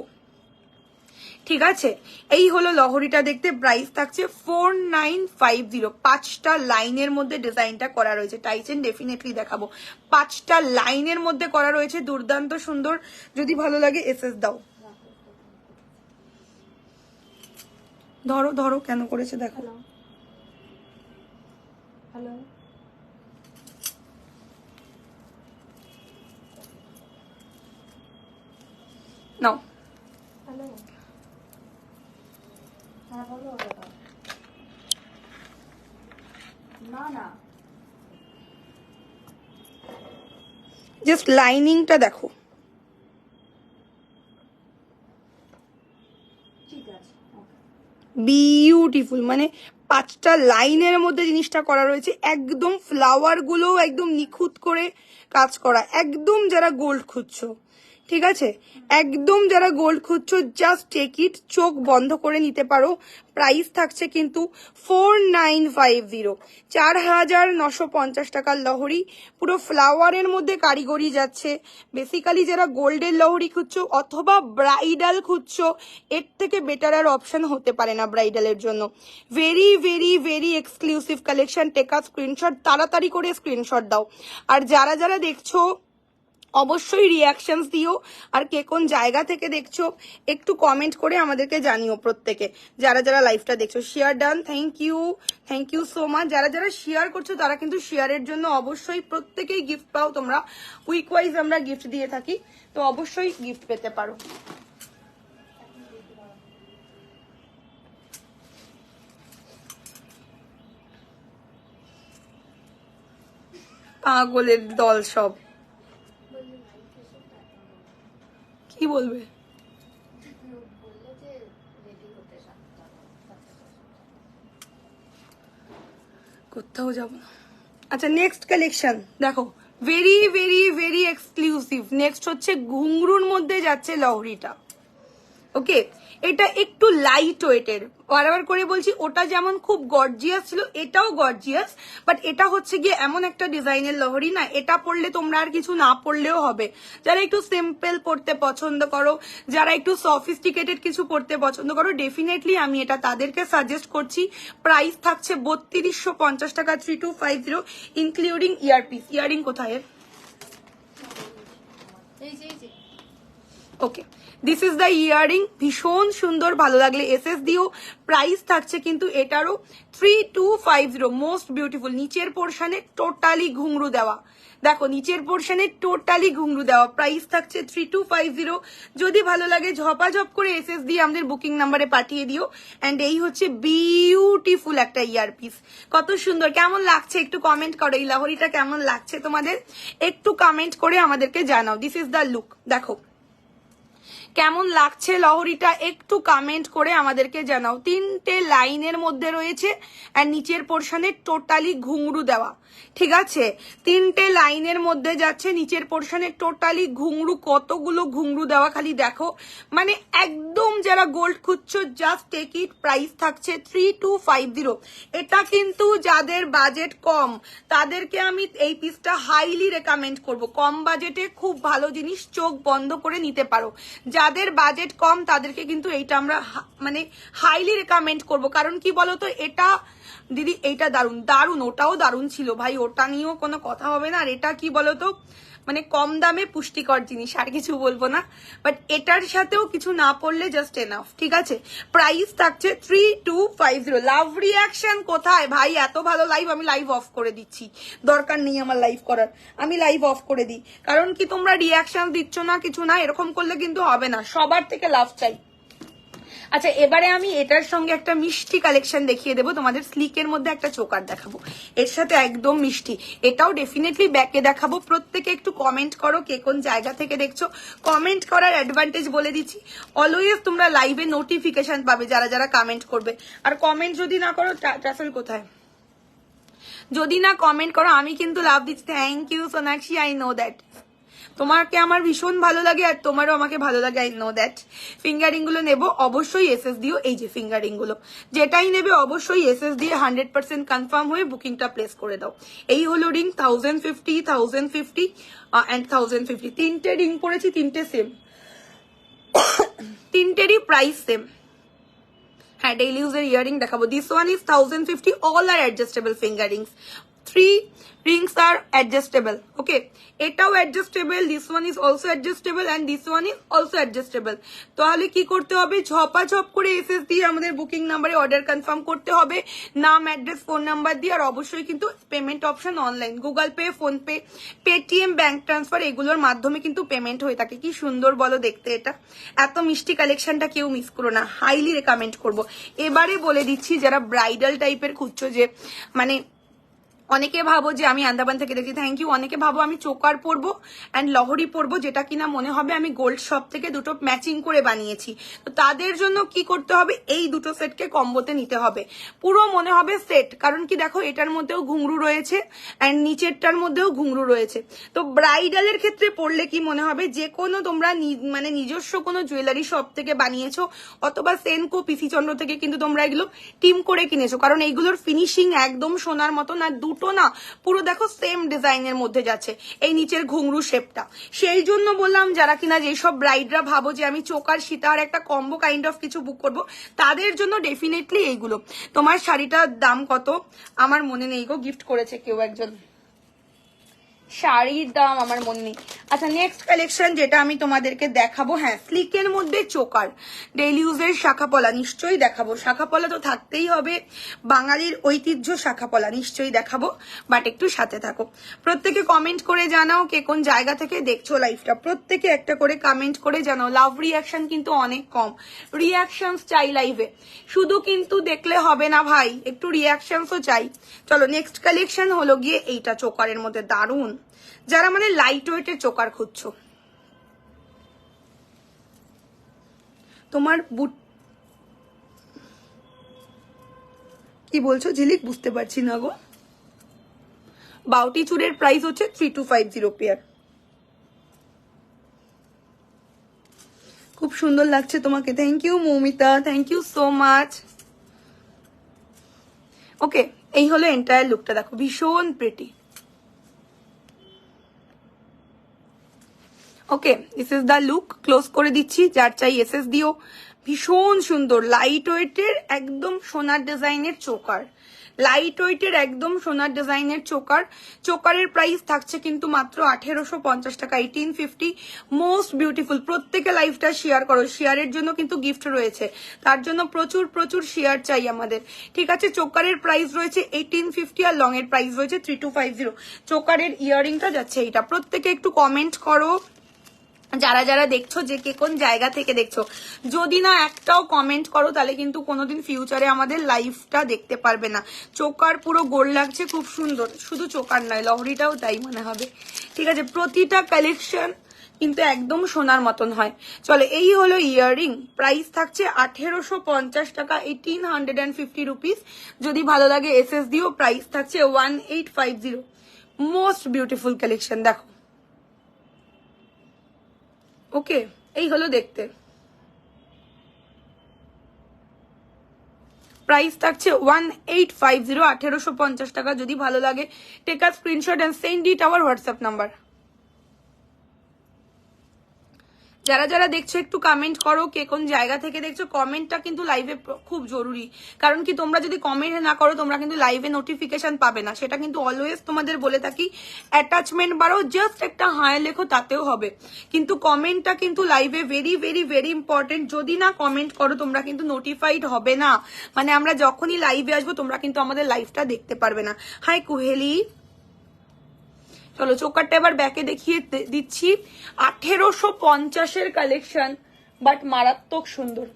ঠিক আছে, এই হলো লহরিটা দেখতে। প্রাইস থাকছে 4950। 5টা লাইনের মধ্যে ডিজাইনটা করা রয়েছে। টাইসেন ডেফিনেটলি দেখাবো, 5টা লাইনের মধ্যে করা রয়েছে, দুর্দান্ত সুন্দর। যদি ভালো লাগে এসএস দাও। ধরো ধরো কেন করেছে দেখো। হ্যালো, নাও। হ্যালো, হ্যাঁ বলো। না না, জাস্ট লাইনিংটা দেখো। ঠিক আছে, বিউটিফুল। মানে 5টা লাইনের মধ্যে জিনিসটা করা রয়েছে, একদম ফ্লাওয়ার গুলো একদম নিখুঁত করে কাজ করা। একদম যারা গোল্ড খুঁজছো, ঠিক আছে, একদম যারা গোল্ড খুঁজছো জাস্ট টেক ইট, চোখ বন্ধ করে নিতে পারো। প্রাইস থাকছে কিন্তু 4950, 4950 টাকার লহরি। পুরো ফ্লাওয়ারের মধ্যে কারিগরি যাচ্ছে। বেসিক্যালি যারা গোল্ডের লহরি খুঁজছো অথবা ব্রাইডাল খুঁজছো, এর থেকে বেটার আর অপশন হতে পারে না ব্রাইডালের জন্য। Very very very exclusive collection. টেকা স্ক্রিনশট, তাড়াতাড়ি করে স্ক্রিনশট দাও। আর যারা যারা দেখছো অবশ্যই রিয়াকশনস দিও, আর কে কোন জায়গা থেকে দেখছো একটু কমেন্ট করে আমাদেরকে জানিও প্রত্যেকে। যারা যারা লাইভটা দেখছো share done, thank you so much. যারা যারা শেয়ার করছো তারা কিন্তু শেয়ারের জন্য অবশ্যই প্রত্যেকেই গিফট পাও তোমরা। উইক ওয়াইজ আমরা গিফট দিয়ে থাকি, তো অবশ্যই গিফট পেতে পারো। পাগলের দল সব। কি বলবে? কোথাও যাব না। আচ্ছা, নেক্সট কালেকশন দেখো, very very very exclusive. Next হচ্ছে ঘুংরুর মধ্যে যাচ্ছে লহরিটা। ওকে, এটা একটু লাইট ওয়েটের। বারবার করে বলছি, ওটা যেমন খুব গর্জিয়াস ছিল, এটাও গর্জিয়াস, বাট এটা হচ্ছে গিয়ে এমন একটা ডিজাইনের লহরি না, এটা পরলে তোমরা আর কিছু না পরলেও হবে। যারা একটু সিম্পল পড়তে পছন্দ করো, যারা একটু সফিস্টিকেটেড কিছু পড়তে পছন্দ করো, ডেফিনেটলি আমি এটা তাদেরকে সাজেস্ট করছি। প্রাইস থাকছে 3250 টাকা, 3250, ইনক্লুডিং ইয়ারপিস। ইয়ারিং কোথায়? ওকে, দিস ইজ দ্য ইয়ারিং। ভীষণ সুন্দর, ভালো লাগলে এসএস দিও। প্রাইস থাকছে কিন্তু এটারও 3250। Most beautiful. নিচের পোর্শনে টোটালি ঘুংরু দেওয়া, দেখো নিচের পোর্শনে টোটালি ঘুংরু দেওয়া। প্রাইস থাকছে 3250। যদি ভালো লাগে ঝপাঝপ করে এসএস দিয়ে আমাদের বুকিং নাম্বারে পাঠিয়ে দিও। অ্যান্ড এই হচ্ছে বিউটিফুল একটা ইয়ারপিস। কত সুন্দর, কেমন লাগছে একটু কমেন্ট করো। এই লাহরিটা কেমন লাগছে তোমাদের একটু কমেন্ট করে আমাদেরকে জানাও। This is the look. দেখো কেমন লাগছে লহরিটা একটু কমেন্ট করে আমাদেরকে জানাও। 3টে লাইনের মধ্যে রয়েছে, আর নিচের পোর্শনে টোটালি ঘুংরু দেওয়া। ঠিক আছে, 3টে লাইনের মধ্যে যাচ্ছে, নিচের পোর্শনে টোটালি ঘুংরু। কতগুলো ঘুংরু দেওয়া খালি দেখো। মানে একদম যারা গোল্ড খুঁজছো জাস্ট টেক ইট। প্রাইস থাকছে 3250। এটা কিন্তু যাদের বাজেট কম তাদেরকে আমি এই পিসটা হাইলি রেকমেন্ড করব। কম বাজেটে খুব ভালো জিনিস, চোখ বন্ধ করে নিতে পারো। যাদের বাজেট কম তাদেরকে কিন্তু এইটা আমরা মানে হাইলি রেকমেন্ড করব। কারণ কি বলতো, এটা দিদি এইটা দারুন দারুন, ওটাও দারুন ছিল ভাই, ওটা নিয়েও কোনো কথা হবে না। আর এটা কি বলতো, মানে কম দামে পুষ্টিকর জিনিস, আর কিছু বলবো না। বাট এটার সাথেও কিছু না পড়লে জাস্ট এনাফ। ঠিক আছে, প্রাইস থাকছে 3250। লাভ রিয়াকশন কোথায় ভাই? এত ভালো লাইভ, আমি লাইভ অফ করে দিচ্ছি। দরকার নেই আমার লাইভ করার, আমি লাইভ অফ করে দিই। কারণ কি তোমরা রিয়াকশন দিচ্ছ না, কিছু না, এরকম করলে কিন্তু হবে না। সবার থেকে লাভ চাই। আচ্ছা, এবারে আমি এটার সঙ্গে একটা মিষ্টি কালেকশন দেখিয়ে দেবো তোমাদের। স্লিকের মধ্যে একটা চোকার দেখাবো, এর সাথে একদম মিষ্টি। এটাও ডেফিনেটলি ব্যাকে দেখাবো। প্রত্যেকে একটু কমেন্ট করো কে কোন জায়গা থেকে দেখছো। কমেন্ট করার অ্যাডভান্টেজ বলে দিচ্ছি, অলওয়েজ তোমরা লাইভে নোটিফিকেশন পাবে যারা যারা কমেন্ট করবে। আর কমেন্ট যদি না করো, ট্রাফেল কোথায়, যদি না কমেন্ট করো আমি কিন্তু লাভ দিচ্ছি। Thank you Sonakshi, I know that. তোমাকে আমার ভীষণ ভালো লাগে আর তোমারও আমাকে ভালো লাগে, আই নো দ্যাট। ফিঙ্গারিং গুলো নেবো অবশ্যই এসএস দিও, এই যে ফিঙ্গারিং গুলো যেটাই নেবে অবশ্যই এসএস দিয়ে 100% কনফার্ম হয়ে বুকিংটা প্লেস করে দাও। এই হলো রিং 1050, 1050 অ্যান্ড 1050, তিনটে রিং পরেছি, তিনটে সেম, তিনটেরই প্রাইস সেম। হ্যাঁ, ডেইলি ইউজের ইয়ারিং দেখাবো। This one is 1050, all are adjustable finger rings, 3 rings are adjustable. Okay, এটাও adjustable, this one is also adjustable and this one is also adjustable. তাহলে কি করতে হবে, ঝপাঝপ করে এসএস দিয়ে আমাদের বুকিং নাম্বারে অর্ডার কনফার্ম করতে হবে, নাম, অ্যাড্রেস, ফোন নাম্বার দিয়ে। আর অবশ্যই কিন্তু payment option online, Google pay, phone pay, Paytm, bank transfer এগুলোর মাধ্যমে কিন্তু পেমেন্ট হয়ে থাকে। কি সুন্দর বলো দেখতে, এটা এত মিষ্টি কালেকশনটা কেউ মিস করো না, হাইলি রেকমেন্ড করবো। এবারে বলে দিচ্ছি যারা ব্রাইডাল টাইপের খুঁজছো, যে মানে অনেকে ভাবো যে আমি আন্দামান থেকে দেখি, থ্যাংক ইউ, অনেকে ভাবো আমি চোকার পরবো অ্যান্ড লহরি পরবো, যেটা কিনা মনে হবে আমি গোল্ড শপ থেকে দুটো ম্যাচিং করে বানিয়েছি। তো তাদের জন্য কি করতে হবে, এই দুটো সেটকে কম্বোতে নিতে হবে, পুরো মনে হবে সেট। কারণ কি দেখো, এটার মধ্যেও ঘুংরু রয়েছে অ্যান্ড নিচেরটার মধ্যেও ঘুংরু রয়েছে। তো ব্রাইডালের ক্ষেত্রে পরলে কি মনে হবে, যে কোনো তোমরা মানে নিজস্ব কোনো জুয়েলারি শপ থেকে বানিয়েছো অথবা সেনকো, পিসি চন্দ্র থেকে কিন্তু তোমরা এগুলো টিম করে কিনেছো, কারণ এইগুলোর ফিনিশিং একদম সোনার মতো না, দুটো না পুরো দেখো সেম ডিজাইনের মধ্যে যাচ্ছে এই নিচের ঘুংরু শেপটা। সেই জন্য বললাম যারা কিনা যেসব ব্রাইডরা ভাবো যে আমি চোকার সীতার একটা কম্বো কাইন্ড অফ কিছু বুক করব, তাদের জন্য ডেফিনেটলি এইগুলো। তোমার শাড়িটার দাম কত আমার মনে নেই গো, গিফট করেছে কেউ একজন, শাড়ির দাম আমার মনে নেই। আচ্ছা, নেক্সট কালেকশন যেটা আমি তোমাদেরকে দেখাবো, হ্যাঁ স্লিকের মধ্যে চোকার, ডেইলি ইউজের শাখাপলা নিশ্চয়ই দেখাবো, শাখাপলা তো থাকতেই হবে, বাঙালির ঐতিহ্য শাখাপলা নিশ্চয়ই দেখাবো, বাট একটু সাথে থাকো। প্রত্যেকে কমেন্ট করে জানাও কে কোন জায়গা থেকে দেখছো লাইভটা, প্রত্যেকে একটা করে কমেন্ট করে জানাও। লাভ রিয়াকশন কিন্তু অনেক কম, রিয়াকশনস চাই লাইভে, শুধু কিন্তু দেখলে হবে না ভাই, একটু রিয়াকশনসও চাই। চলো নেক্সট কালেকশন হলো গিয়ে এইটা, চোকারের মধ্যে দারুন, যারা মানে লাইট ওয়েটের চোকার খুঁজছো, তোমার বুট কি বলছো ঝিলিক, বুঝতে পারছি না গো। বাউটি চুরের প্রাইস হচ্ছে 3250 পেয়ার। খুব সুন্দর লাগছে তোমাকে, thank you Moumita, thank you so much. Okay, এই হলো এন্টায়ার লুকটা, দেখো ভীষণ pretty. Okay, this is the look, close করে দিচ্ছি, যার চাই এসএস দিও। ভীষণ সুন্দর লাইট ওয়েটের একদম সোনার ডিজাইনের চোকার, লাইট ওয়েটের একদম সোনার ডিজাইনের চোকার। চোকারের প্রাইস থাকছে কিন্তু মাত্র 1850 টাকা, 1850। মোস্ট বিউটিফুল, প্রত্যেকে লাইভটা শেয়ার করো, শেয়ারের জন্য কিন্তু গিফট রয়েছে, তার জন্য প্রচুর প্রচুর শেয়ার চাই আমাদের, ঠিক আছে। চোকারের প্রাইস রয়েছে 1850 আর লং এর প্রাইস রয়েছে 3250। চোকারের ইয়ারিংটা যাচ্ছে এইটা, প্রত্যেকে একটু কমেন্ট করো যারা যারা দেখছো যে কে কোন জায়গা থেকে দেখছো। যদি না একটাও কমেন্ট করো তাহলে কিন্তু কোনোদিন ফিউচারে আমাদের লাইভটা দেখতে পারবে না। চোকার পুরো গোল লাগছে, খুব সুন্দর, শুধু চোকার নয় লহরিটাও তাই মনে হবে, ঠিক আছে। প্রতিটা কালেকশন কিন্তু একদম সোনার মতন হয়। চলো এই হলো ইয়াররিং, প্রাইস থাকছে 1850 টাকা, 1850 রুপিস। যদি ভালো লাগে এসএস দিও, প্রাইস থাকছে 1850। মোস্ট বিউটিফুল কালেকশন দেখো। ওকে, এই হলো দেখতে, প্রাইস থাকছে 1850, 1850 টাকা। যদি ভালো লাগে take a screenshot and send it our WhatsApp number. যারা যারা দেখছো একটু কমেন্ট করো কে কোন জায়গা থেকে দেখছো, কমেন্টটা কিন্তু লাইভে খুব জরুরি, কারণ কি তোমরা যদি কমেন্ট না করো তোমরা কিন্তু লাইভে নোটিফিকেশন পাবে না, সেটা কিন্তু অলওয়েজ তোমাদের বলে থাকি। অ্যাটাচমেন্ট বাড়ো, জাস্ট একটা হায় লেখো তাতেও হবে, কিন্তু কমেন্টটা কিন্তু লাইভে ভেরি ভেরি ভেরি ইম্পর্টেন্ট। যদি না কমেন্ট করো তোমরা কিন্তু নোটিফাইড হবে না, মানে আমরা যখনই লাইভে আসবো তোমরা কিন্তু আমাদের লাইভটা দেখতে পারবে না। হাই কুহেলি, চলো চোকারটা এবার ব্যাকে দেখিয়ে দিচ্ছি। 1850 কালেকশন, বাট মারাত্মক সুন্দর।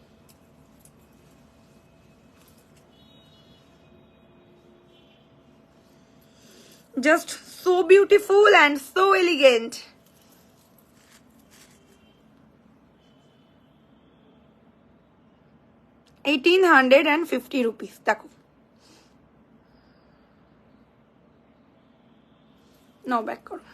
Just so beautiful and so elegant. ₹1850 দেখো, নাও ব্যাক করো।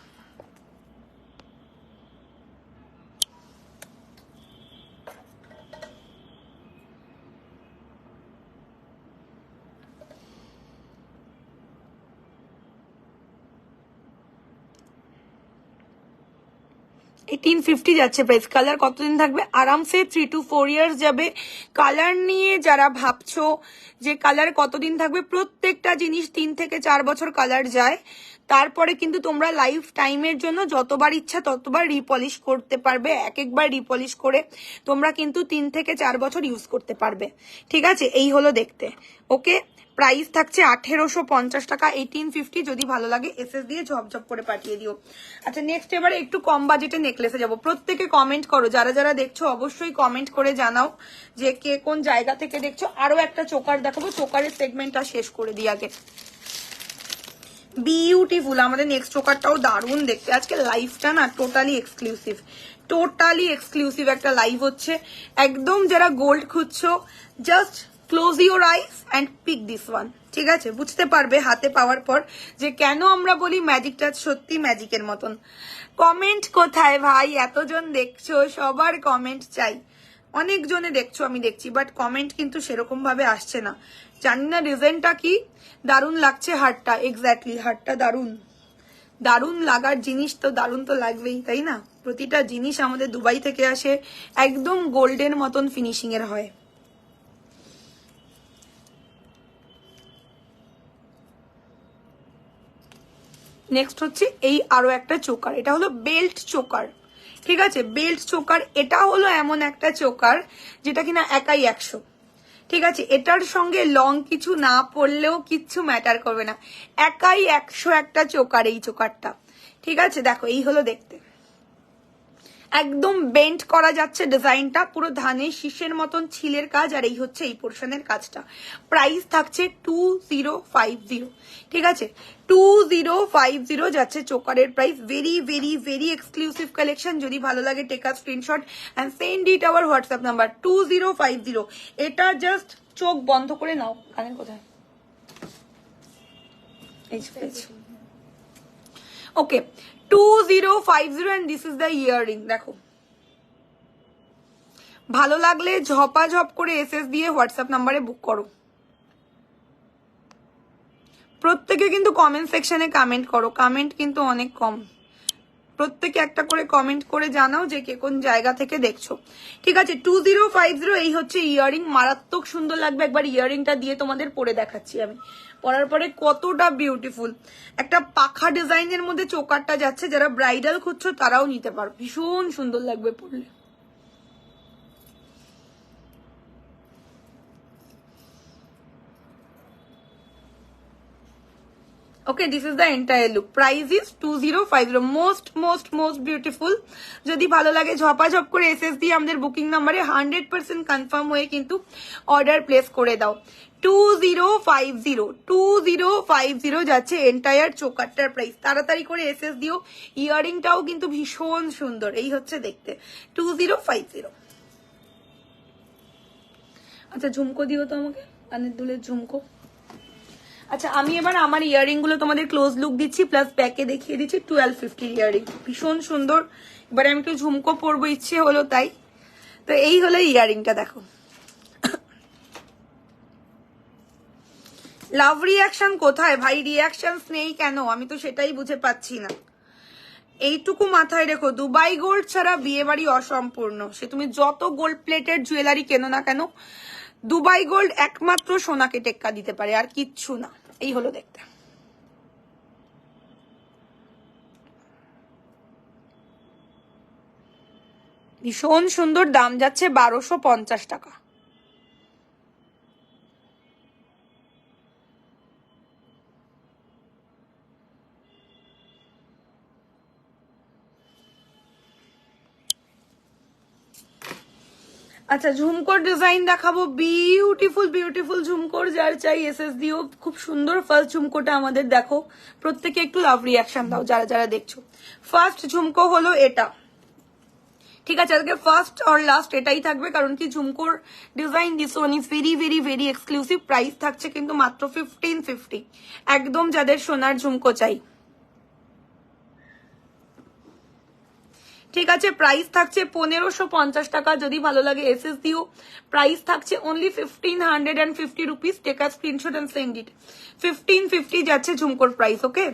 1850 যাচ্ছে প্রাইস। কালার কতদিন থাকবে? আরামসে 3 to 4 ইয়ার্স যাবে। কালার নিয়ে যারা ভাবছো যে কালার কতদিন থাকবে, প্রত্যেকটা জিনিস 3 থেকে 4 বছর কালার যায়। তারপরে কিন্তু তোমরা লাইফ টাইমের জন্য যতবার ইচ্ছা ততবার রিপলিশ করতে পারবে। একবার রিপলিশ করে তোমরা কিন্তু 3 থেকে 4 বছর ইউজ করতে পারবে। ঠিক আছে, এই হলো দেখতে। ওকে, প্রাইস থাকছে 1850 টাকা, 1850। যদি ভালো লাগে এসএস দিয়ে ঝপঝপ করে পাঠিয়ে দিও। আচ্ছা, নেক্সট এবারে একটু কম বাজেটে নেকলেসে যাবো। প্রত্যেকে কমেন্ট করো, যারা যারা দেখছো অবশ্যই কমেন্ট করে জানাও যে কে কোন জায়গা থেকে দেখছো। আরো একটা চোকার দেখাবো, চোকারের সেগমেন্টটা শেষ করে দিই আগে। বিউটিফুল, আমাদের নেক্সট চোকারটাও দারুণ দেখতে। আজকে লাইভটা না টোটালি এক্সক্লুসিভ, টোটালি এক্সক্লুসিভ একটা লাইভ হচ্ছে। একদম যারা গোল্ড খুঁজছো, just close your eyes and pick this one. ঠিক আছে, বুঝতে পারবে হাতে পাওয়ার পর যে কেন আমরা বলি ম্যাজিক টাচ সত্যি ম্যাজিকের মতন। কমেন্ট কোথায় ভাই? এতজন দেখছো, সবার কমেন্ট চাই। অনেক জনে দেখছো, আমি দেখছি, বাট কমেন্ট কিন্তু সেরকম ভাবে আসছে না। জানি না রিজনটা কি। দারুণ লাগছে হারটা, এক্স্যাক্টলি হারটা দারুণ। দারুণ লাগার জিনিস তো দারুণ তো লাগবেই, তাই না? প্রতিটা জিনিস আমাদের দুবাই থেকে আসে, একদম গোল্ডের মতন ফিনিশিং এর হয়। নেক্সট হচ্ছে এই আরো একটা চোকার, এটা হলো বেল্ট চোকার। ঠিক আছে, বেল্ট চোকার। এটা হলো এমন একটা চোকার যেটা কিনা একাই 100। ঠিক আছে, এটার সঙ্গে লং কিছু না পড়লেও কিচ্ছু ম্যাটার করবে না। একাই 100 একটা চোকার এই চোকারটা। ঠিক আছে, দেখো এই হলো দেখতে। একদম বেন্ট করা যাচ্ছে ডিজাইনটা, পুরো ধানের শীষের মতন ছিলের কাজ। আর এই হচ্ছে এই পোর্শনের কাজটা। প্রাইস থাকছে 2050। ঠিক আছে, 2050 যাচ্ছে চোকারের price. Very very very exclusive collection. যদি ভালো লাগে take a screenshot and send it our WhatsApp number 2050। এটা জাস্ট চোখ বন্ধ করে নাও। কানের কোথায়? ওকে, 2050 and this is the earring। দেখো, ভালো লাগলে ঝপাঝপ করে এসএস দিয়ে হোয়াটসঅ্যাপ নাম্বারে বুক করো। প্রত্যেকে কিন্তু কমেন্ট সেকশনে কমেন্ট করো, কমেন্ট কিন্তু অনেক কম। প্রত্যেকে একটা করে কমেন্ট করে জানাও যে কে কোন জায়গা থেকে দেখছো। ঠিক আছে, 2050। এই হচ্ছে ইয়ারিং, মারাত্মক সুন্দর লাগবে। একবার ইয়ারিংটা দিয়ে তোমাদের পরে দেখাচ্ছি আমি, পরার পরে কতটা বিউটিফুল। একটা পাখা ডিজাইনের মধ্যে চোকারটা যাচ্ছে, যারা ব্রাইডাল খুঁজছো তারাও নিতে পারো, ভীষণ সুন্দর লাগবে পরলে। Okay, this is the entire look. Price is 2050. Most beautiful. যদি ভালো লাগে ঝপাঝপ করে এসএস দিয়ে আমাদের বুকিং নাম্বারে 100% কনফার্ম হয়ে কিন্তু অর্ডার প্লেস করে দাও। 2050 যাচ্ছে এন্টায়ার চোকারটার প্রাইস। তাড়াতাড়ি করে এসএস দিও। ইয়ারিংটাও কিন্তু ভীষণ সুন্দর, এই হচ্ছে দেখতে 2050। আচ্ছা, ঝুমকো দিও তো আমাকে, কানের দুলের ঝুমকো। আচ্ছা, আমি এবার আমার ইয়ারিং গুলো তোমাদের ক্লোজ লুক দিচ্ছি, প্লাস ব্যাকে দেখিয়ে দিচ্ছি। 1250 ইয়ারিং, ভীষণ সুন্দর। এবারে আমি একটু ঝুমকো পরবো, ইচ্ছে হলো তাই। তো এই হলো ইয়ারিংটা, দেখো। লাভ রিয়াকশন কোথায় ভাই? রিয়াকশন নেই কেন? আমি তো সেটাই বুঝে পাচ্ছি না। এইটুকু মাথায় রেখো, দুবাই গোল্ড ছাড়া বিয়ে বাড়ি অসম্পূর্ণ। সে তুমি যত গোল্ড প্লেটেড জুয়েলারি কেনো না কেন, দুবাই গোল্ড একমাত্র সোনাকে টেক্কা দিতে পারে, আর কিচ্ছু না। এই হলো দেখতে। ভীষণ সুন্দর, দাম যাচ্ছে 1250 টাকা। আচ্ছা, ঝুমকোর ডিজাইন দেখাবো। বিউটিফুল ঝুমকোর যার চাই এসএস দিও। খুব সুন্দর ফার্স্ট ঝুমকোটা আমাদের দেখো। প্রত্যেকে একটু লাভ রিয়াকশন দাও যারা যারা দেখছো। ফার্স্ট ঝুমকো হলো এটা। ঠিক আছে, আজকে ফার্স্ট আর লাস্ট এটাই থাকবে, কারণ কি ঝুমকোর design this one is very very very exclusive. Price থাকছে কিন্তু মাত্র 1550। একদম যাদের সোনার ঝুমকো চাই। ঠিক আছে, প্রাইস থাকছে 1550 টাকা। যদি ভালো লাগে এসএস দিও। প্রাইস থাকছে only 1550 rupees. Take a screenshot and send it. 1550 যাচ্ছে ঝুমকোর প্রাইস। ওকে,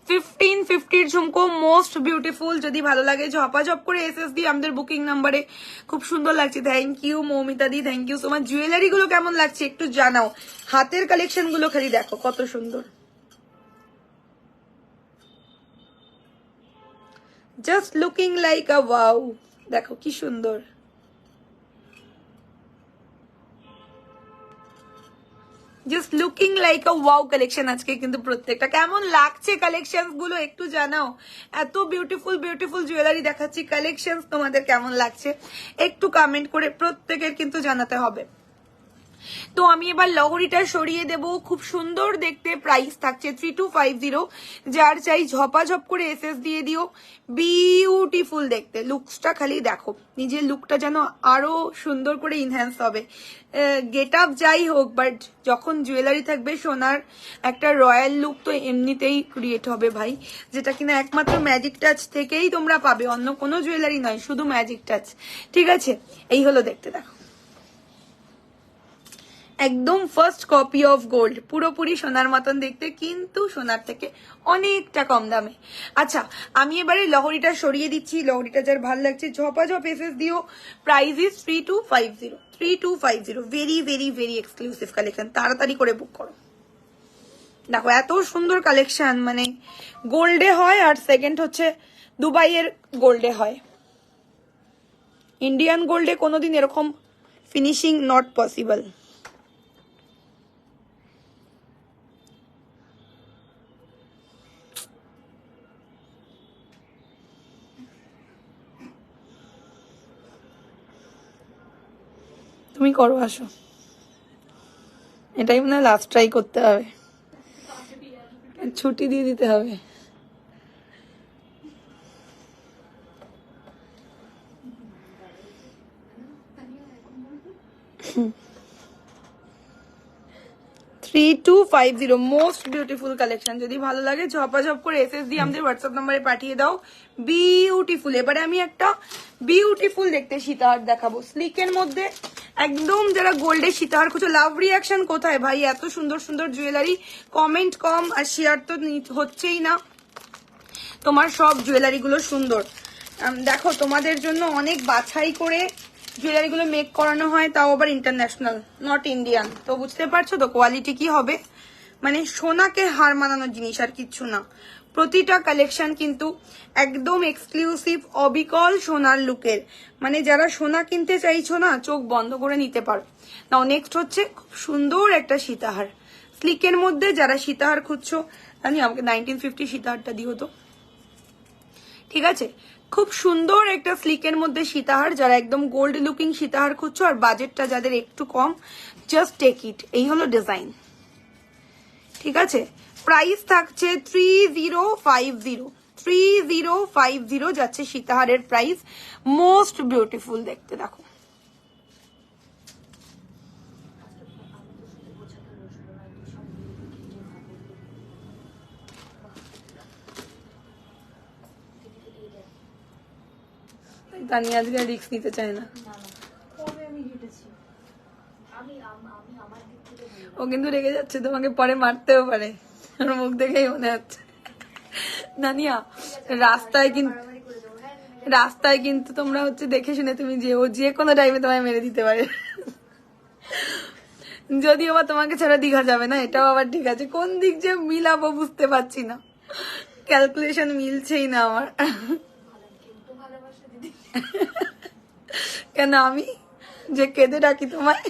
1550 ঝুমকো মোস্ট বিউটিফুল। যদি ভালো লাগে ঝপাঝপ করে এসএস দিয়ে আমাদের বুকিং নাম্বারে। খুব সুন্দর লাগছে, থ্যাংক ইউ মৌমিতা দি, thank you so much. Jewellery গুলো কেমন লাগছে একটু জানাও, হাতের কালেকশন গুলো খালি দেখো কত সুন্দর, জাস্ট লুকিং লাইক আ ওয়াও। দেখো কি সুন্দর, জাস্ট লুকিং লাইক আ ওয়াও কালেকশন আজকে কিন্তু প্রত্যেকটা। কেমন লাগছে কালেকশন গুলো একটু জানাও, এত বিউটিফুল বিউটিফুল জুয়েলারি দেখাচ্ছি, কালেকশন তোমাদের কেমন লাগছে একটু কমেন্ট করে প্রত্যেকের কিন্তু জানাতে হবে। তো আমি এবার লহরিটা সরিয়ে দেব, খুব সুন্দর দেখতে, প্রাইস থাকছে 3250। যার চাই ঝপাঝপ করে এসএস দিয়ে দিও, বিউটিফুল দেখতে। লুকসটা খালি দেখো, নিজের লুকটা যেন আরো সুন্দর করে ইনহ্যান্স হবে। গেট আপ যাই হোক, বাট যখন জুয়েলারি থাকবে সোনার একটা রয়্যাল লুক তো এমনিতেই ক্রিয়েট হবে ভাই, যেটা কিনা একমাত্র ম্যাজিক টাচ থেকেই তোমরা পাবে, অন্য কোনো জুয়েলারি নয়, শুধু ম্যাজিক টাচ। ঠিক আছে, এই হলো দেখতে, দেখো একদম ফার্স্ট কপি অফ গোল্ড, পুরোপুরি সোনার মতন দেখতে কিন্তু সোনার থেকে অনেকটা কম দামে। আচ্ছা আমি এবারে লহরিটা সরিয়ে দিচ্ছি, লহরিটা যার ভালো লাগছে ঝপাঝপ এসএস দিও। Price is 3250, 3250। Very very very exclusive collection, তাড়াতাড়ি করে বুক করো। দেখো এত সুন্দর কালেকশন, মানে গোল্ডে হয়, আর সেকেন্ড হচ্ছে দুবাইয়ের গোল্ডে হয়। ইন্ডিয়ান গোল্ডে কোনোদিন এরকম ফিনিশিং নট পসিবল। তুমি করো, আসো, এটাই মনে হয় লাস্ট ট্রাই করতে হবে, ছুটি দিয়ে দিতে হবে। 3250 মোস্ট বিউটিফুল কালেকশন। যদি ভালো লাগে ঝপাঝপ করে এসএস দিয়ে আমাদের হোয়াটসঅ্যাপ নাম্বারে পাঠিয়ে দাও। বিউটিফুল। এবারে আমি একটা বিউটিফুল দেখতে সীতাহার দেখাবো স্লিকের মধ্যে, একদম যারা গোল্ডের সীতাহার খুঁজো। লাভ রিয়াকশন কোথায় ভাই, এত সুন্দর সুন্দর জুয়েলারি, কমেন্ট কম আর শেয়ার তো হচ্ছেই না। তোমার সব জুয়েলারি গুলো সুন্দর, দেখো তোমাদের জন্য অনেক বাছাই করে জুয়েলারি গুলো মেক করানো হয়, তাও আবার ইন্টারন্যাশনাল, নট ইন্ডিয়ান। তো বুঝতে পারছো তো কোয়ালিটি কি হবে, মানে সোনাকে হার মানানোর জিনিস আর কিচ্ছু না। প্রতিটা কালেকশন কিন্তু একদম এক্সক্লুসিভ অবিকল সোনার লুকের, মানে যারা সোনা কিনতে চাইছো না চোখ বন্ধ করে নিতে পারো। নাও নেক্সট হচ্ছে খুব সুন্দর একটা সীতাহার স্লিকের মধ্যে, যারা সীতাহার খুঁজছো, জানি আমাকে 1950 সীতাহারটা দিও তো, ঠিক আছে। খুব সুন্দর একটা স্লিকের মধ্যে সীতাহার, যারা একদম গোল্ড লুকিং সীতাহার খুঁজছো আর বাজেটটা যাদের একটু কম, জাস্ট টেক ইট। এই হলো ডিজাইন, ঠিক আছে। প্রাইস থাকছে 3050, 3050 যাচ্ছে সীতাহারের প্রাইস। মোস্ট বিউটিফুল দেখতে, দেখো তানি আজকে রিস্ক নিতে চায় না, ও কিন্তু রেগে যাচ্ছে, তোমাকে পরে মারতেও পারে, ওর মুখ দেখেই মনে হচ্ছে। নানিয়া রাস্তায় কিন্তু তোমরা হচ্ছে দেখে শুনে তুমি যে ও যে কোনো টাইমে তোমায় মেরে দিতে পারে। যদিও বা তোমাকে ছাড়া দীঘা যাবে না, এটাও আবার ঠিক আছে। কোন দিক যে মিলাবো বুঝতে পারছি না, ক্যালকুলেশন মিলছেই না আমার। কেন আমি যে কেঁদে ডাকি তোমায়,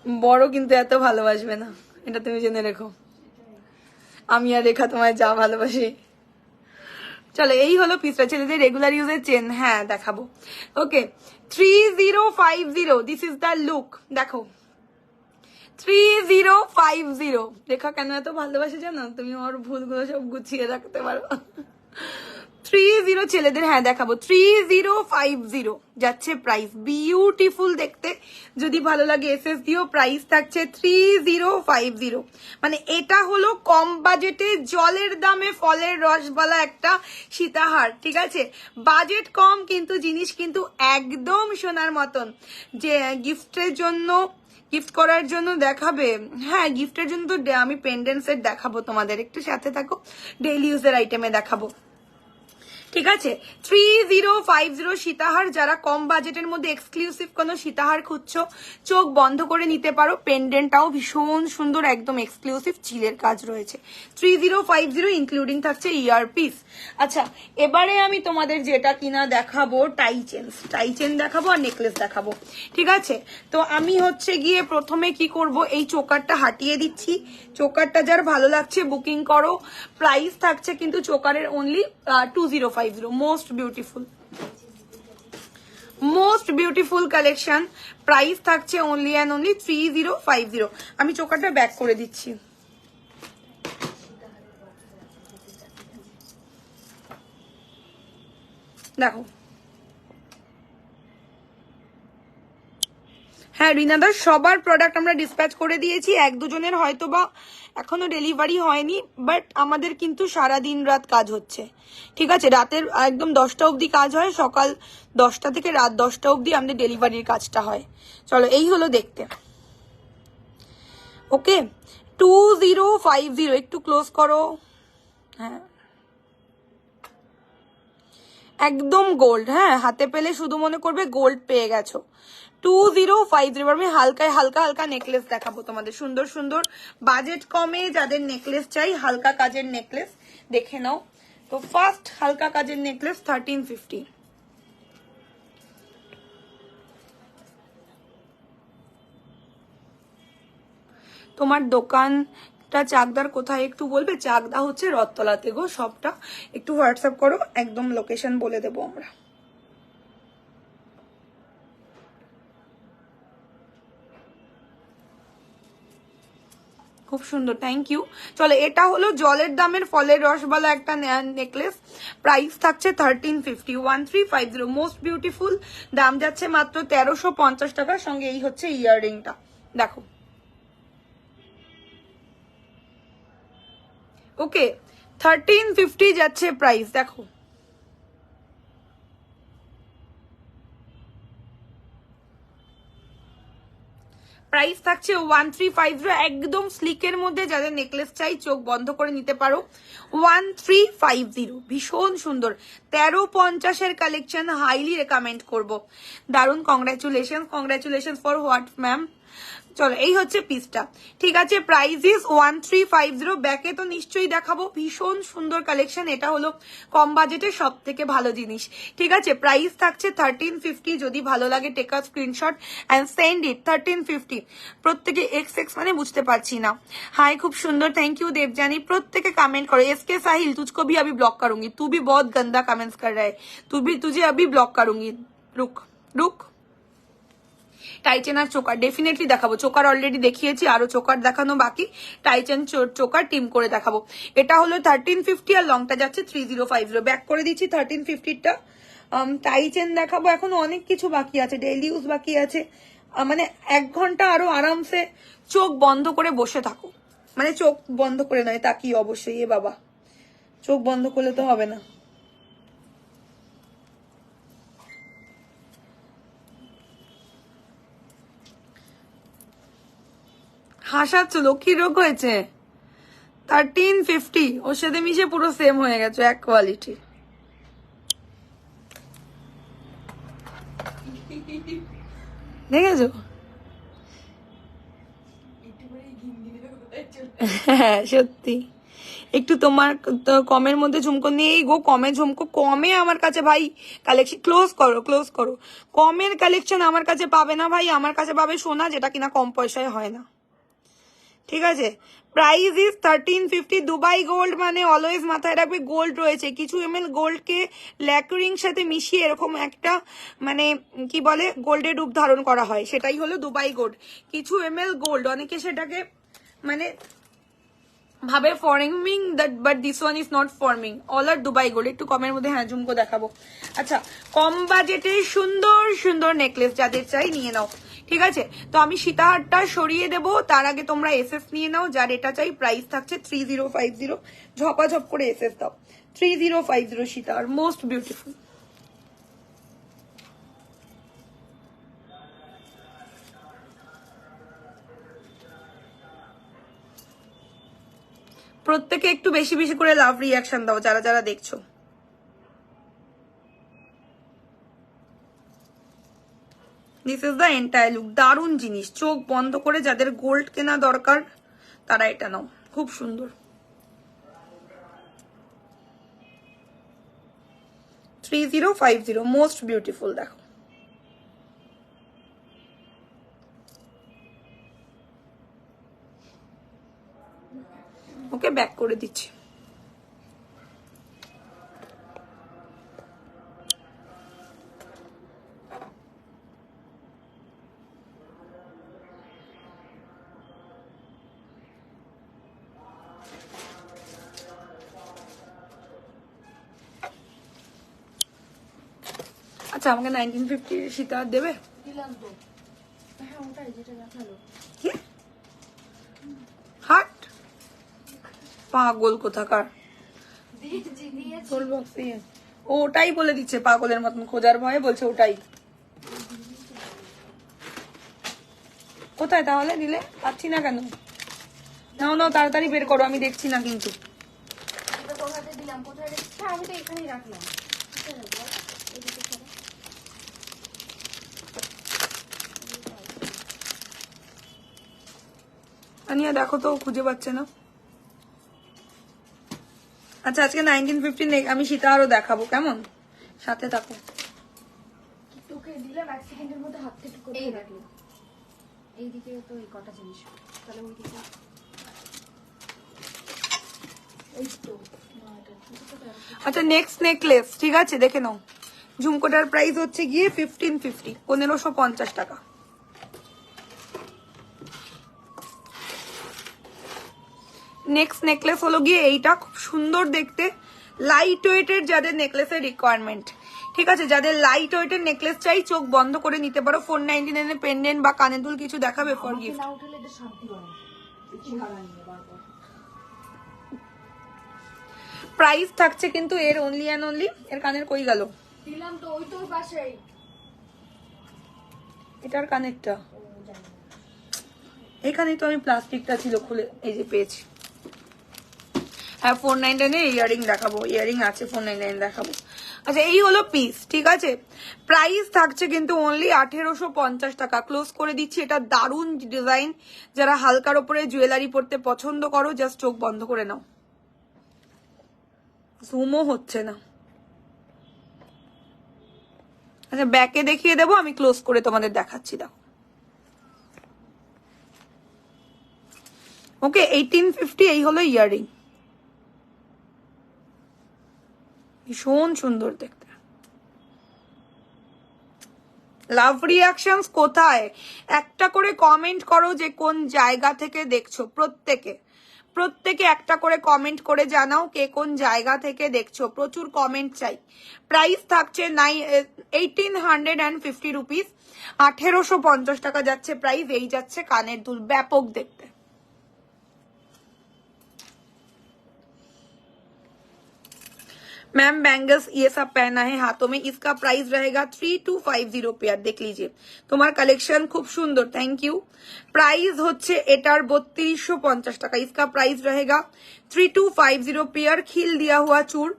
বড় কিন্তু এত ভালোবাসবে না, এটা তুমি জেনে রেখো। আমি আর রেখা তোমায় যা ভালোবাসি। চলো এই হলো পিসটা, ছেলেদের রেগুলার ইউজের চেন, হ্যাঁ দেখাবো। ওকে 3050, দিস ইজ দ্য লুক। দেখো 3050, রেখা কেন এত ভালোবাসে জানো, তুমি ওর ভুলগুলো সব গুছিয়ে রাখতে পারো। 30 ছেলেদের, হ্যাঁ দেখাবো। 3050 যাচ্ছে প্রাইস, বিউটিফুল দেখতে। যদি ভালো লাগে এসএস দিও, প্রাইস থাকছে 3050। মানে এটা হলো কম বাজেটে জলের দামে ফলের রসবালা একটা সীতাহার, ঠিক আছে। বাজেট কম কিন্তু জিনিস কিন্তু একদম সোনার মতন, যে গিফটের জন্য গিফট করার জন্য দেখাবে? হ্যাঁ, গিফটের জন্য তো আমি পেন্ডেন্ট সেট দেখাবো তোমাদের, একটু সাথে থাকো, ডেইলি ইউজের আইটেমে দেখাবো। ঠিক আছে, 3050 সীতাহার। যারা কম বাজেটের মধ্যে এক্সক্লুসিভ কোনো সীতাহার খুঁজছো, চোখ বন্ধ করে নিতে পারো। পেন্ডেন্টটাও ভীষণ সুন্দর, একদম এক্সক্লুসিভ চিলের কাজ রয়েছে। 3050 ইনক্লুডিং থাকছে ইয়ারপিস। আচ্ছা, এবারে আমি তোমাদের যেটা কিনা দেখাবো টাই চেন দেখাবো আর নেকলেস দেখাবো। ঠিক আছে, তো আমি হচ্ছে গিয়ে প্রথমে কি করব, এই চোকারটা হাটিয়ে দিচ্ছি। চোকারটা যার ভালো লাগছে বুকিং করো। প্রাইস থাকছে কিন্তু চোকারের only 2050। Most beautiful collection. Price থাকছে অনলি অ্যান্ড অনলি 3050। আমি চোকারটা ব্যাক করে দিচ্ছি। দেখো, হ্যাঁ রিনাদার, সবার প্রোডাক্ট আমরা ডিসপ্যাচ করে দিয়েছি। এক দুজনের হয়তো বা এখনো ডেলিভারি হয়নি, বাট আমাদের কিন্তু সারা দিন রাত কাজ হচ্ছে। ঠিক আছে, রাতের একদম 10টা অবধি কাজ হয়, সকাল 10টা থেকে রাত 10টা অবধি আমাদের ডেলিভারির কাজটা হয়। চলো, এই হলো দেখতে। ওকে, 2050 একটু ক্লোজ করো। হ্যাঁ, একদম গোল্ড। হ্যাঁ, হাতে পেলে শুধু মনে করবে গোল্ড পেয়ে গেছো। 2050। আমি হালকায় হালকা হালকা নেকলেস দেখাবো তোমাদের, সুন্দর সুন্দর। বাজেট কমে যাদের নেকলেস চাই, হালকা কাজের নেকলেস দেখে নাও। তো ফার্স্ট হালকা কাজের নেকলেস 1350। তোমার দোকানটা চাকদার কোথায় একটু বলবে? চাকদা হচ্ছে রথতলাতে গো, সবটা একটু হোয়াটসঅ্যাপ করো, একদম লোকেশন বলে দেবো আমরা। খুব সুন্দর, থ্যাংক ইউ। চলো, এটা হলো জলের দামের ফলের রসবালা একটা নেকলেস। প্রাইস থাকছে 1350। 1350 মোস্ট বিউটিফুল। দাম যাচ্ছে মাত্র 1350 টাকার সঙ্গে এই হচ্ছে ইয়াররিংটা। দেখো, ওকে, 1350 যাচ্ছে প্রাইস। দেখো, প্রাইস থাকছে 1350। একদম স্লিকের মধ্যে যাদের নেকলেস চাই চোখ বন্ধ করে নিতে পারো। 1350 ভীষণ সুন্দর। 1350-এর কালেকশন হাইলি রেকমেন্ড করব। দারুন, কংগ্রাচুলেশন ফর হোয়াট ম্যাম। চলো, এই হচ্ছে পিসটা। ঠিক আছে, প্রাইস ইজ 1350। ব্যাকে তো নিশ্চয়ই দেখাবো, ভীষণ সুন্দর কালেকশন। এটা হলো কম বাজেটের সব থেকে ভালো জিনিস। ঠিক আছে, প্রাইস থাকছে 1350। যদি ভালো লাগে take a screenshot and send it. 1350। প্রত্যেকে এক্স মানে বুঝতে পারছি না। হাই, খুব সুন্দর, থ্যাংক ইউ দেবজাनी। প্রত্যেকে कमेंट करो। एसके साहिल, तुझको भी अभी ब्लॉक करूंगी, तू भी बहुत गंदा कमेंट्स कर रहा है, तुझे अभी ब्लॉक करूंगी। रुक रुक। টাইচেন আর চোকার ডেফিনেটলি দেখাবো। চোকার অলরেডি দেখিয়েছি, আরো চোকার দেখানো বাকি। টাইচেন চোকার টিম করে দেখাবো। এটা হলো 1350 আর লংটা যাচ্ছে 3050। ব্যাক করে দিচ্ছি 1350টা। টাইচেন দেখাবো, এখন অনেক কিছু বাকি আছে, ডেইলি ইউজ বাকি আছে। মানে 1 ঘন্টা আরো আরামসে চোখ বন্ধ করে বসে থাকো। মানে চোখ বন্ধ করে নয়, তাকিয়ে অবশ্যই। এ বাবা, চোখ বন্ধ করলে তো হবে না। হাসাচ্ছ, লক্ষ্মী রোগ হয়েছে। 1350 ওর সাথে মিশে পুরো সেম হয়ে গেছে, এক কোয়ালিটি। দেখেছো? হ্যাঁ সত্যি। একটু তোমার কমের মধ্যে ঝুমকো নেই গো, কমে ঝুমকো কমে আমার কাছে ভাই কালেকশন। ক্লোজ করো। কমের কালেকশন আমার কাছে পাবে না ভাই, আমার কাছে পাবে সোনা, যেটা কিনা কম পয়সায় হয় না। ঠিক আছে, প্রাইস ইজ 1350। দুবাই গোল্ড মানে অলওয়েজ মাথায় রাখবে গোল্ড রয়েছে। কিছু এমএল গোল্ডকে ল্যাকুরিং সাথে মিশিয়ে এরকম একটা মানে কি বলে গোল্ডের রূপ ধারণ করা হয়, সেটাই হলো দুবাই গোল্ড। কিছু এমএল গোল্ড, অনেকে সেটাকে মানে ভাবে forming, but this one is not forming. All are Dubai gold. একটু কমের মধ্যে হ্যাঁ ঝুমকো দেখাবো। আচ্ছা, কম বাজেটে সুন্দর সুন্দর নেকলেস যাদের চাই নিয়ে নাও। ঠিক আছে, তো আমি সীতাহারটা সরিয়ে দেবো, তার আগে তোমরা এসএস নিয়ে নাও যার এটা চাই। প্রাইস থাকছে 3050। ঝপাঝপ করে এসএস দাও। 3050 সীতাহার, মোস্ট বিউটিফুল। প্রত্যেকে একটু বেশি বেশি করে লাভ রিয়াকশন দাও যারা যারা দেখছো। This is the entire look. দারুণ জিনিস, চোখ বন্ধ করে যাদের গোল্ড কেনা দরকার তারা এটা নাও, খুব সুন্দর। 3050 মোস্ট বিউটিফুল। দেখো ওকে ব্যাক করে দিচ্ছি। আচ্ছা আমাকে 1950 সীতা দেবে? দিলাম তো। হ্যাঁ ওটাই যেটা দেখালো। কি হাট পাগল কোথাকার। ওটাই বলে দিচ্ছে পাগলের মতন, খোঁজার ভয়ে বলছে ওটাই। কোথায় তাহলে দিলে? পাচ্ছি না কেন? নাও নাও তাড়াতাড়ি বের করো, আমি দেখছি না কিন্তু। কোথায় দিলাম, কোথায় রেখেছি? আমি তো এখানেই রাখলাম। আনিয়া দেখো তো, খুঁজে পাচ্ছে না। আচ্ছা আজকে 1950 আমি সীতা আরো দেখাবো, কেমন? সাথে থাকো। তোকে দিলাম 1 সেকেন্ডের মধ্যে হাত থেকে কোথায় রাখলি? এইদিকে তো এই কটা জিনিস, তাহলে ওইদিকে এই তো। আচ্ছা নেক্সট নেকলেস, ঠিক আছে দেখে নাও। ঝুমকোটার প্রাইস হচ্ছে গিয়ে 1550, 1550 টাকা। নেক্সট নেকলেস হলো গিয়ে এইটা, খুব সুন্দর দেখতে, লাইট ওয়েটের যাদের নেকলেসের রিকোয়ারমেন্ট, ঠিক আছে, যাদের লাইট ওয়েটের নেকলেস চাই চোখ বন্ধ করে নিতে পারো। 499 এর পেন্ডেন্ট বা কানের দুল কিছু দেখাবে ফর গিফট। প্রাইস থাকছে কিন্তু এর অনলি অ্যান্ড অনলি, এর কানের কই গেল? দিলাম তো, ওই তোর পাশেই। এটার কানেরটা এখানেই তো, আমি প্লাস্টিকটা ছিল খুলে, এই যে পেয়েছি। হ্যাঁ 499 ইয়ারিং দেখাবো, ইয়ারিং আছে 499 দেখাবো। আচ্ছা এই হলো পিস, ঠিক আছে। প্রাইস থাকছে কিন্তু অনলি 1850 টাকা। ক্লোজ করে দিচ্ছি। এটা দারুণ ডিজাইন, যারা হালকার ওপরে জুয়েলারি পরতে পছন্দ করো জাস্ট চোখ বন্ধ করে নাও। জুমও হচ্ছে না। আচ্ছা ব্যাকে দেখিয়ে দেবো, আমি ক্লোজ করে তোমাদের দেখাচ্ছি। দেখো ওকে 1850, এই হলো ইয়ারিং, ভীষণ সুন্দর দেখতে। লাভ রিয়াকশনস কোথায়? একটা করে কমেন্ট করো যে কোন জায়গা থেকে দেখছো। প্রত্যেকে একটা করে কমেন্ট করে জানাও কে কোন জায়গা থেকে দেখছো। প্রচুর কমেন্ট চাই। প্রাইস থাকছে 1850 রুপিস, 1850 টাকা যাচ্ছে প্রাইস। এই যাচ্ছে কানের দুল, ব্যাপক দেখতে। मैम बैंगल्स ये सब पहना है हाथों में, इसका प्राइस रहेगा 3250 পেয়ার। देख लीजिए তোমার কালেকশন খুব সুন্দর, थैंक यू। प्राइस হচ্ছে এটার 3250 টাকা। इसका प्राइस रहेगा 3250 पेयर। खिल दिया हुआ चूड़,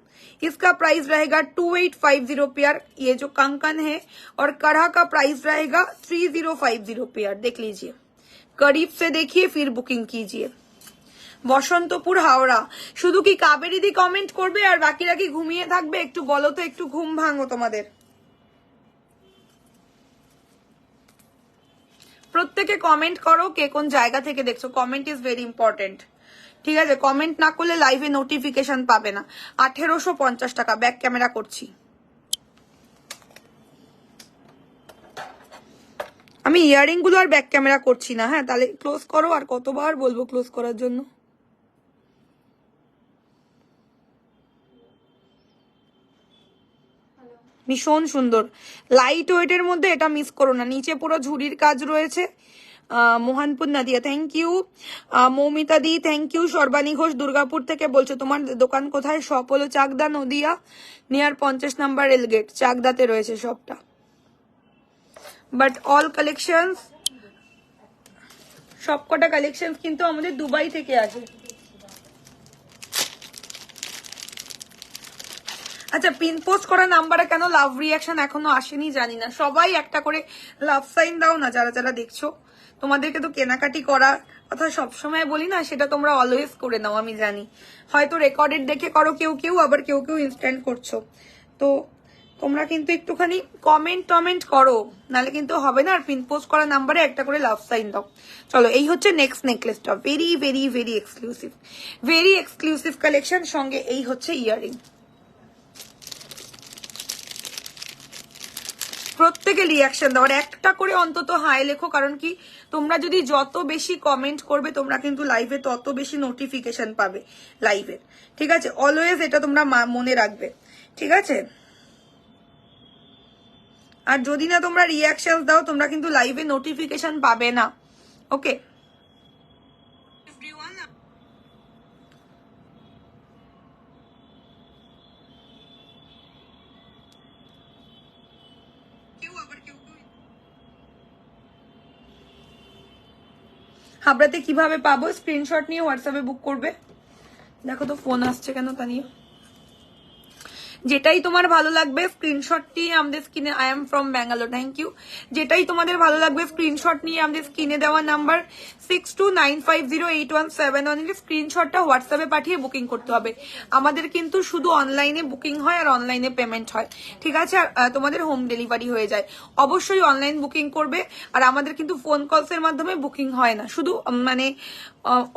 इसका प्राइस रहेगा 2850 पेयर। ये जो कंकन है और कड़ा का प्राइस रहेगा 3050 पेयर। देख लीजिए, करीब से देखिए फिर बुकिंग कीजिए। বসন্তপুর হাওড়া। শুধু কি কাবেরীদি কমেন্ট করবে আর বাকিরা কি ঘুমিয়ে থাকবে? একটু বলো তো, একটু ঘুম ভাঙো তোমাদের। প্রত্যেকে কমেন্ট করো কে কোন জায়গা থেকে দেখছো। কমেন্ট ইজ ভেরি ইম্পর্টেন্ট, ঠিক আছে। কমেন্ট না করলে লাইভে নোটিফিকেশন পাবে না। 1850 টাকা। ব্যাক ক্যামেরা করছি। আমি ইয়ারিং গুলো আর ব্যাক ক্যামেরা করছি না। হ্যাঁ তাহলে ক্লোজ করো। আর কতবার বলবো ক্লোজ করার জন্য? ভীষণ সুন্দর লাইট ওয়েটের মধ্যে, এটা মিস করো না। নিচে পুরো ঝুড়ির কাজ রয়েছে। Mohanpur Nadia thank you. মৌমিতা দি থ্যাংক ইউ। সর্বাণী ঘোষ দুর্গাপুর থেকে বলছো তোমার দোকান কোথায়? শপ হলো Chakdah Nadia, near 50 number rail gate. চাকদাতে রয়েছে শপটা। বাট অল কালেকশনস, সবকটা কালেকশন কিন্তু আমাদের দুবাই থেকে আসে। আচ্ছা, পিন পোস্ট করা নাম্বারে কেন লাভ রিয়াকশন এখনো আসেনি জানি না। সবাই একটা করে লাভ সাইন দাও না যারা যারা দেখছো। তোমাদেরকে তো কেনাকাটি করার কথা সবসময় বলি না, সেটা তোমরা অলওয়েজ করে নাও, আমি জানি। হয়তো রেকর্ডেড দেখে করো কেউ কেউ, আবার কেউ কেউ ইনস্ট্যান্ট করছো। তো তোমরা কিন্তু একটুখানি কমেন্ট করো, নাহলে কিন্তু হবে না। আর পিন পোস্ট করা নাম্বারে একটা করে লাভ সাইন দাও। চলো, এই হচ্ছে নেক্সট নেকলেসটা, very very very exclusive collection. সঙ্গে এই হচ্ছে ইয়ারিং। প্রত্যেকে রিয়াকশন দাও, আর একটা করে অন্তত হাই লেখো। কারণ কি, তোমরা যদি যত বেশি কমেন্ট করবে তোমরা কিন্তু লাইভে তত বেশি নোটিফিকেশন পাবে লাইভের। ঠিক আছে, অলওয়েজ এটা তোমরা মনে রাখবে। ঠিক আছে, আর যদি না তোমরা রিয়াকশন দাও তোমরা কিন্তু লাইভে নোটিফিকেশন পাবে না। ওকে, হাবড়াতে কিভাবে পাবো? স্ক্রিনশট নিয়ে হোয়াটসঅ্যাপে বুক করবে। দেখো তো ফোন আসছে কেন, তা নিয়ে। যেটাই তোমার ভালো লাগবে স্ক্রিনশট নিয়ে আমাদের স্ক্রিনে, I am from Bangalore, thank you. যেটাই তোমাদের ভালো লাগবে স্ক্রিনশট নিয়ে আমাদের স্ক্রিনে দেওয়া নাম্বার 62950817 স্ক্রিনশটটা হোয়াটসঅ্যাপে পাঠিয়ে বুকিং করতে হবে। আমাদের কিন্তু শুধু অনলাইনে বুকিং হয় আর অনলাইনে পেমেন্ট হয়। ঠিক আছে, আর তোমাদের হোম ডেলিভারি হয়ে যায়। অবশ্যই অনলাইন বুকিং করবে। আর আমাদের কিন্তু ফোন কলস এর মাধ্যমে বুকিং হয় না, শুধু মানে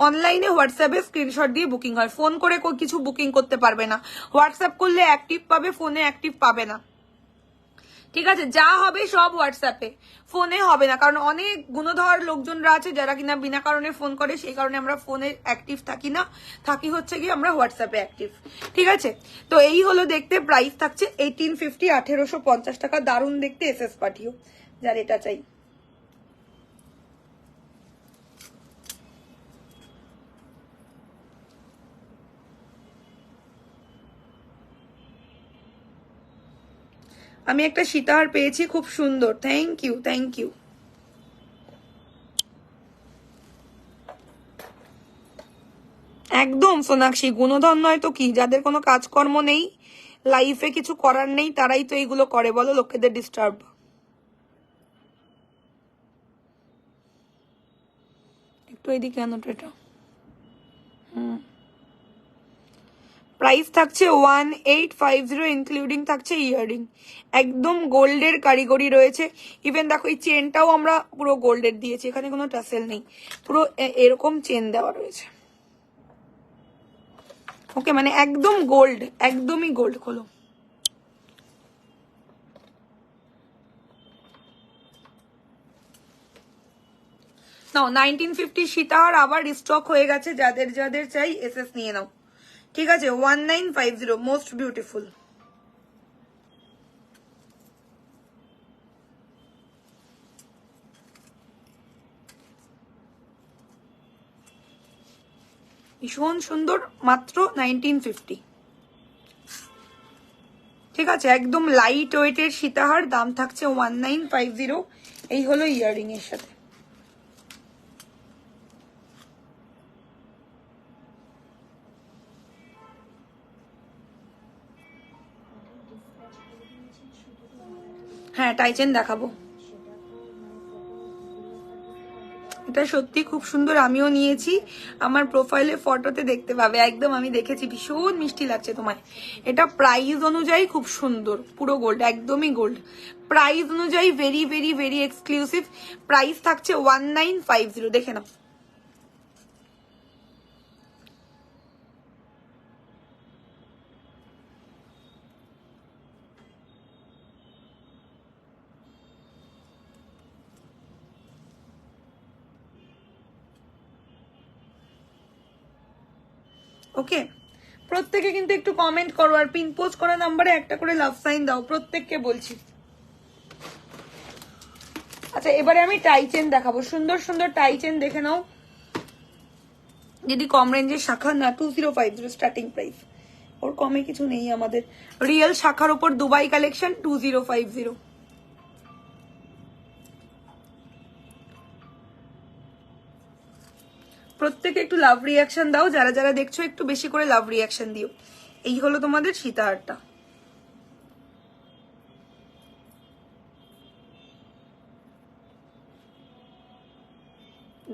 অনলাইনে হোয়াটসঅ্যাপে স্ক্রিনশট দিয়ে বুকিং হয়। ফোন করে কিছু বুকিং করতে পারবে না। হোয়াটসঅ্যাপ করলে অ্যাক্টিভ পাবে, ফোনে অ্যাক্টিভ পাবে না। ঠিক আছে, যা হবে সব হোয়াটসঅ্যাপে, ফোনে হবে না। কারণ অনেক গুণধর লোকজনরা আছে যারা কিনা বিনা কারণে ফোন করে, সেই কারণে আমরা ফোনে অ্যাক্টিভ থাকি না, থাকি হচ্ছে কি আমরা হোয়াটসঅ্যাপে অ্যাক্টিভ। ঠিক আছে, তো এই হলো দেখতে। প্রাইস থাকছে 1850, 1850 টাকা। দারুণ দেখতে, এসএস পাঠিও যার এটা চাই। আমি একটা সীতাহার পেয়েছি, খুব সুন্দর, থ্যাংক ইউ থ্যাংক ইউ। একদম সোনাক্ষী, গুণধন নয় তো কি, যাদের কোনো কাজকর্ম নেই, লাইফে কিছু করার নেই, তারাই তো এইগুলো করে বলো, লোকেদের ডিস্টার্ব। একটু এদিকে আনো এটা। প্রাইস থাকছে 1850, ইনক্লুডিং থাকছে ইয়ারিং। একদম গোল্ডের কারিগরি রয়েছে। ইভেন দেখো এই চেনটাও আমরা পুরো গোল্ডের দিয়েছি, এখানে কোনো টাসেল নেই, পুরো এরকম চেন দেওয়া রয়েছে। ওকে, মানে একদম গোল্ড, একদমই গোল্ড। খোলো। নাও, 1950 সীতাহার আবার রিস্টক হয়ে গেছে। যাদের যাদের চাই এসএস নিয়ে নাও। ঠিক আছে, 1950, মোস্ট বিউটিফুল। ভীষণ সুন্দর, মাত্র 1950। ঠিক আছে, একদম লাইট ওয়েটের সীতাহার, দাম থাকছে 1950। এই হলো ইয়ারিং এর সাথে। হ্যাঁ, টাইচেন দেখাবো। এটা সত্যি খুব সুন্দর, আমিও নিয়েছি। আমার প্রোফাইলে ফটোতে দেখতে পাবে, একদম আমি দেখেছি, ভীষণ মিষ্টি লাগছে তোমায়। এটা প্রাইস অনুযায়ী খুব সুন্দর, পুরো গোল্ড, একদমই গোল্ড। প্রাইস অনুযায়ী very very very exclusive. Price থাকছে 1950, দেখে নাও। ওকে, প্রত্যেকে কিন্তু একটু কমেন্ট করো, আর পিন পোস্ট করা নাম্বারে একটা করে লাভ সাইন দাও, প্রত্যেককে বলছি। আচ্ছা, এবারে আমি টাইচেন দেখাবো, সুন্দর সুন্দর টাইচেন দেখে নাও। যদি কম রেঞ্জের শাখা না, 2050 স্টার্টিং প্রাইস, ওর কমে কিছু নেই আমাদের। রিয়েল শাখার উপর দুবাই কালেকশন 2050। প্রত্যেকে একটু লাভ রিয়াকশন দাও, যারা যারা দেখছো একটু বেশি করে লাভ রিয়াকশন দিও। এই হলো তোমাদের সীতাহারটা।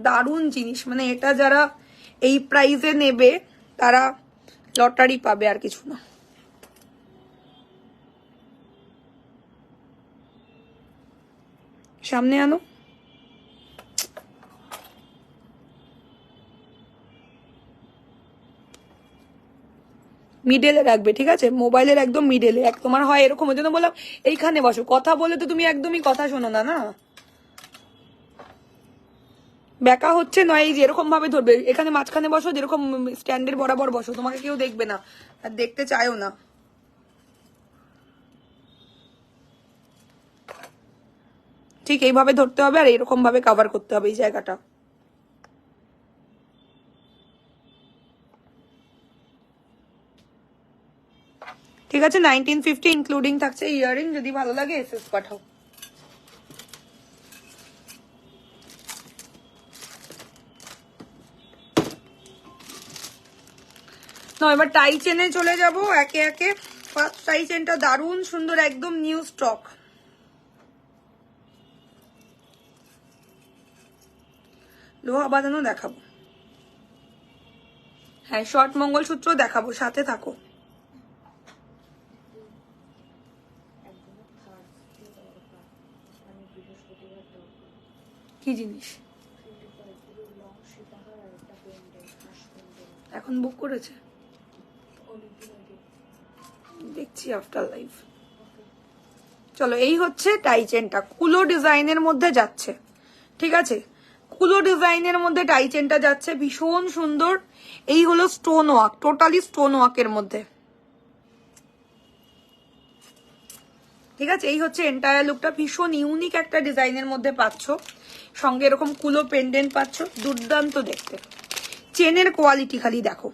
দারুণ জিনিস, মানে এটা যারা এই প্রাইসে নেবে তারা লটারি পাবে, আর কিছু না। সামনে আনো। মিডেলে রাখবে, ঠিক আছে, মোবাইলের একদম মিডেলে। এক তোমার হয় এরকম, ওই জন্য বললাম এইখানে বসো, কথা বলে তো তুমি একদমই কথা শোনো না। না ব্যাকা হচ্ছে নয়, এই যে এরকম ভাবে ধরবে, এখানে মাঝখানে বসো, যেরকম স্ট্যান্ডের বরাবর বসো, তোমাকে কেউ দেখবে না আর দেখতে চায়ও না। ঠিক এইভাবে ধরতে হবে আর এরকম ভাবে কভার করতে হবে এই জায়গাটা। ঠিক আছে, 1950 ইনক্লুডিং থাকছে ইয়ারিং। যদি ভালো লাগে এসএস পাঠাও। না, এবার টাই চেনে চলে যাব একে একে। ফার্স্ট টাই চেনটা দারুণ সুন্দর, একদম নিউ স্টক। লোহা বাঁধানো দেখাবো, হ্যাঁ শর্ট মঙ্গলসূত্র দেখাবো, সাথে থাকো। কি জিনিস এখন বুক করেছে? দেখছি আফটার লাইভ। চলো, এই হচ্ছে টাই চেনটা, কুলো ডিজাইনের মধ্যে যাচ্ছে। ঠিক আছে, কুলো ডিজাইনের মধ্যে টাই চেনটা যাচ্ছে, ভীষণ সুন্দর। এই হলো স্টোন ওয়ার্ক, টোটালি স্টোন ওয়ার্কের মধ্যে। ঠিক আছে, এই হচ্ছে এন্টায়ার লুকটা, ভীষণ ইউনিক একটা ডিজাইনের মধ্যে পাচ্ছ। সঙ্গে এরকম কুলো পেন্ডেন্ট পাচ্ছ, দুর্দান্ত দেখতে। চেনের কোয়ালিটি খালি দেখো,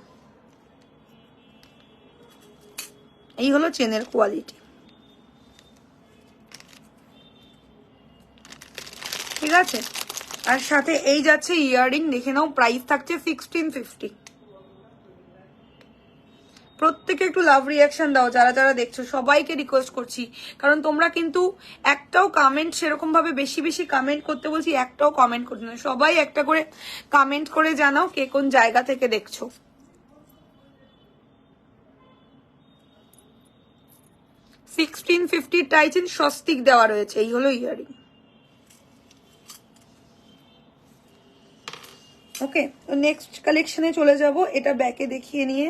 এই হলো চেনের কোয়ালিটি। ঠিক আছে, আর সাথে এই যাচ্ছে ইয়াররিং, দেখে নাও, প্রাইস থাকছে 1650। প্রত্যেকে একটু লাভ রিয়াকশন দাও, যারা যারা দেখছো সবাইকে রিকোয়েস্ট করছি, কারণ তোমরা কিন্তু একটাও কমেন্ট সেরকম ভাবে বেশি বেশি কমেন্ট করতে বলছি, একটাও কমেন্ট করতে না, সবাই একটা করে কমেন্ট করে জানাও কে কোন জায়গা থেকে দেখছো। $1650 টাইচেন স্বস্তিক দেওয়া রয়েছে। এই হলো ইয়ারিং। ওকে, তো নেক্সট কালেকশনে চলে যাব, এটা ব্যাকে দেখিয়ে নিয়ে।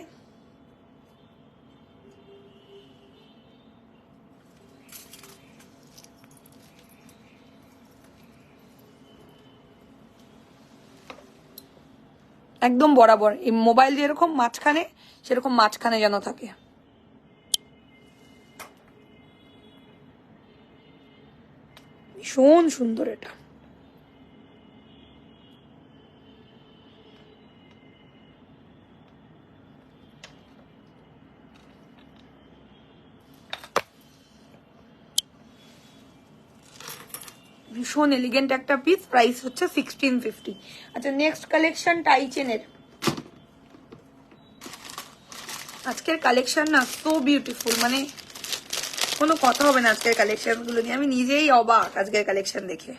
একদম বরাবর, এই মোবাইল যেরকম মাঝখানে, সেরকম মাঝখানে যেন থাকে। ভীষণ সুন্দর এটা। ভীষণ এলিগেন্ট একটা পিস, প্রাইস হচ্ছে 1650। আচ্ছা, নেক্সট কালেকশন টাই চেনের। আজকের কালেকশন না সো বিউটিফুল, মানে কোনো কথা হবে না আজকের কালেকশন গুলো নিয়ে, আমি নিজেই অবাক আজকের কালেকশন দেখে।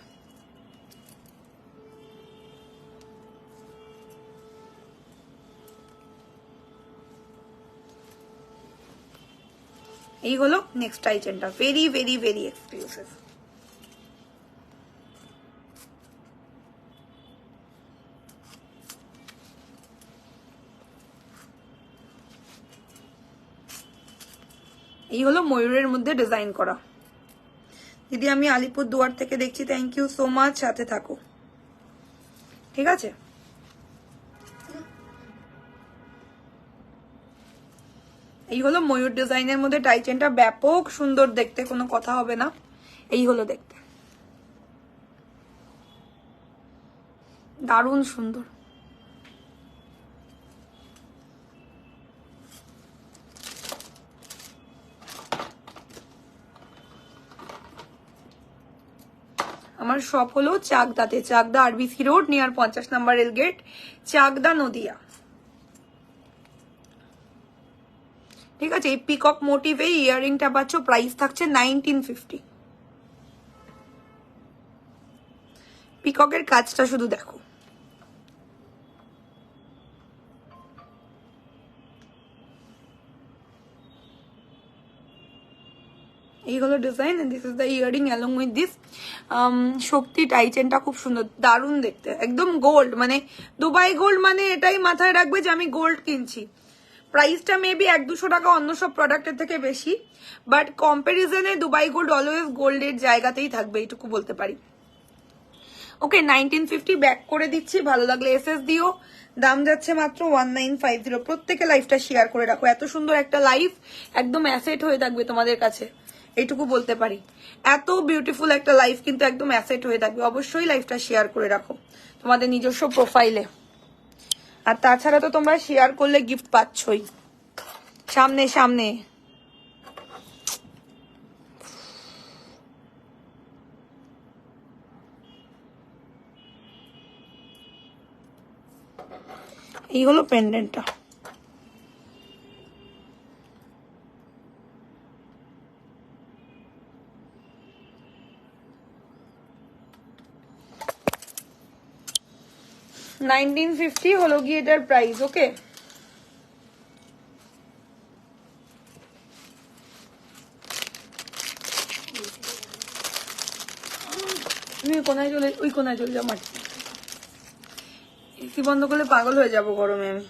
এই হলো নেক্সট টাই চেনটা, ভেরি ভেরি ভেরি এক্সক্লুসিভ। এই হলো ময়ূরের মধ্যে ডিজাইন করা। দিদি আমি আলিপুর দুয়ার থেকে দেখছি, থ্যাংক ইউ সো মাচ, সাথে থাকো। ঠিক আছে, এই হলো ময়ূর ডিজাইনের মধ্যে টাই চেনটা, ব্যাপক সুন্দর দেখতে, কোনো কথা হবে না। এই হলো দেখতে, দারুণ সুন্দর। আমার শপ হলো চাকদাতে, চাকদা আরবিসি রোড নিয়ার 50 নম্বর রেল গেট, চাকদা নদিয়া। ঠিক আছে, এই পিকক মোটিভে ইয়াররিংটা পাচ্ছ, প্রাইস থাকছে 1950। পিককের কাজটা শুধু দেখো, এই হলো design, this is the earring along with this. Shakti tie চেনটা খুব সুন্দর, দারুণ দেখতে, একদম গোল্ড, মানে দুবাই গোল্ড মানে এটাই মাথায় রাখবে যে আমি গোল্ড কিনছি। প্রাইসটা মেবি 100-200 টাকা অন্য সব প্রোডাক্টের থেকে বেশি, বাট কম্পারিজনে দুবাই গোল্ড অলওয়েজ গোল্ডের জায়গাতেই থাকবে, এইটুকু বলতে পারি। ওকে 1950 ব্যাক করে দিচ্ছি, ভালো লাগলে এসএস দিও। দাম যাচ্ছে মাত্র 1950। প্রত্যেকে লাইফটা শেয়ার করে রাখো, এত সুন্দর একটা লাইফ একদম অ্যাসেট হয়ে থাকবে তোমাদের কাছে, এইটুকু বলতে পারি। এত বিউটিফুল একটা লাইফ কিন্তু একদম অ্যাসেট হয়ে থাকবে। অবশ্যই লাইফটা শেয়ার করে রাখো তোমাদের নিজস্ব প্রোফাইলে, আর তাছাড়া তো তোমরা শেয়ার করলে গিফট পাচ্ছই সামনে সামনে। এই হলো পেন্ডেন্টটা। $1950 হলো গিয়ে এটার প্রাইস। ওকে তুমি কোনায় চলে, ওই কোনায় চলে যাও, মাটি এসি বন্ধ করলে পাগল হয়ে যাবো গরমে আমি।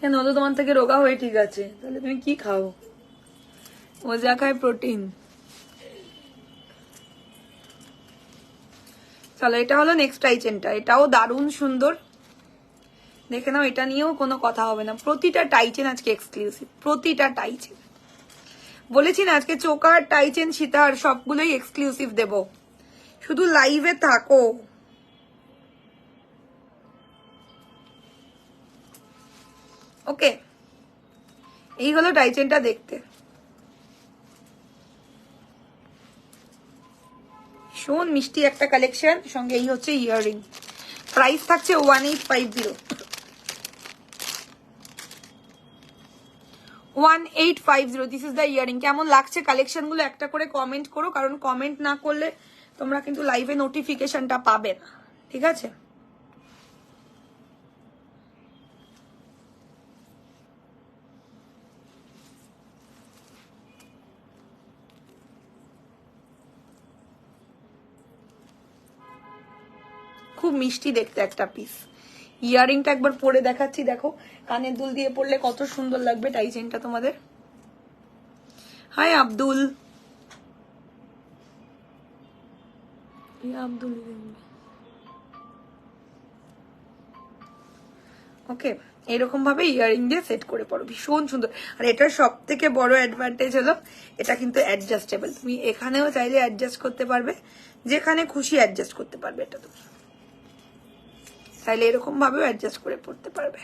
কেন, ও তো তোমার থেকে রোগা হয়ে ঠিক আছে, তাহলে তুমি কি খাও? ও যা খায় প্রোটিন। চলো এটা হলো নেক্সট টাইচেনটা, এটাও দারুণ সুন্দর, দেখে নাও, এটা নিয়েও কোনো কথা হবে না। প্রতিটা টাইচেন আজকে এক্সক্লুসিভ, প্রতিটা টাইচেন বলেছি না, আজকে চোকার টাইচেন সীতার সবগুলোই এক্সক্লুসিভ দেব, শুধু লাইভে থাকো। ওকে এই হলো টাইচেনটা দেখতে, ভীষণ মিষ্টি একটা কালেকশন, সঙ্গে এই হচ্ছে ইয়াররিং। প্রাইস থাকছে 1850। 1850 দিস ইজ দ্য ইয়ারিং। কেমন লাগছে কালেকশন গুলো একটা করে কমেন্ট করো, কারণ কমেন্ট না করলে তোমরা কিন্তু লাইভে নোটিফিকেশনটা পাবে না, ঠিক আছে? খুব মিষ্টি দেখতে একটা পিস। ইয়ারিংটা একবার পরে দেখাচ্ছি, দেখো কানের দুল দিয়ে পরলে কত সুন্দর লাগবে টাইচেনটা তোমাদের। হাই আব্দুল, আব্দুল ওকে এরকম ভাবে ইয়ারিং দিয়ে সেট করে পড়ো, ভীষণ সুন্দর। আর এটার সব থেকে বড় অ্যাডভান্টেজ হলো এটা কিন্তু অ্যাডজাস্টেবল, তুমি এখানেও চাইলে অ্যাডজাস্ট করতে পারবে, যেখানে খুশি অ্যাডজাস্ট করতে পারবে, এটা তুমি চাইলে এরকম ভাবেও অ্যাডজাস্ট করে পড়তে পারবে,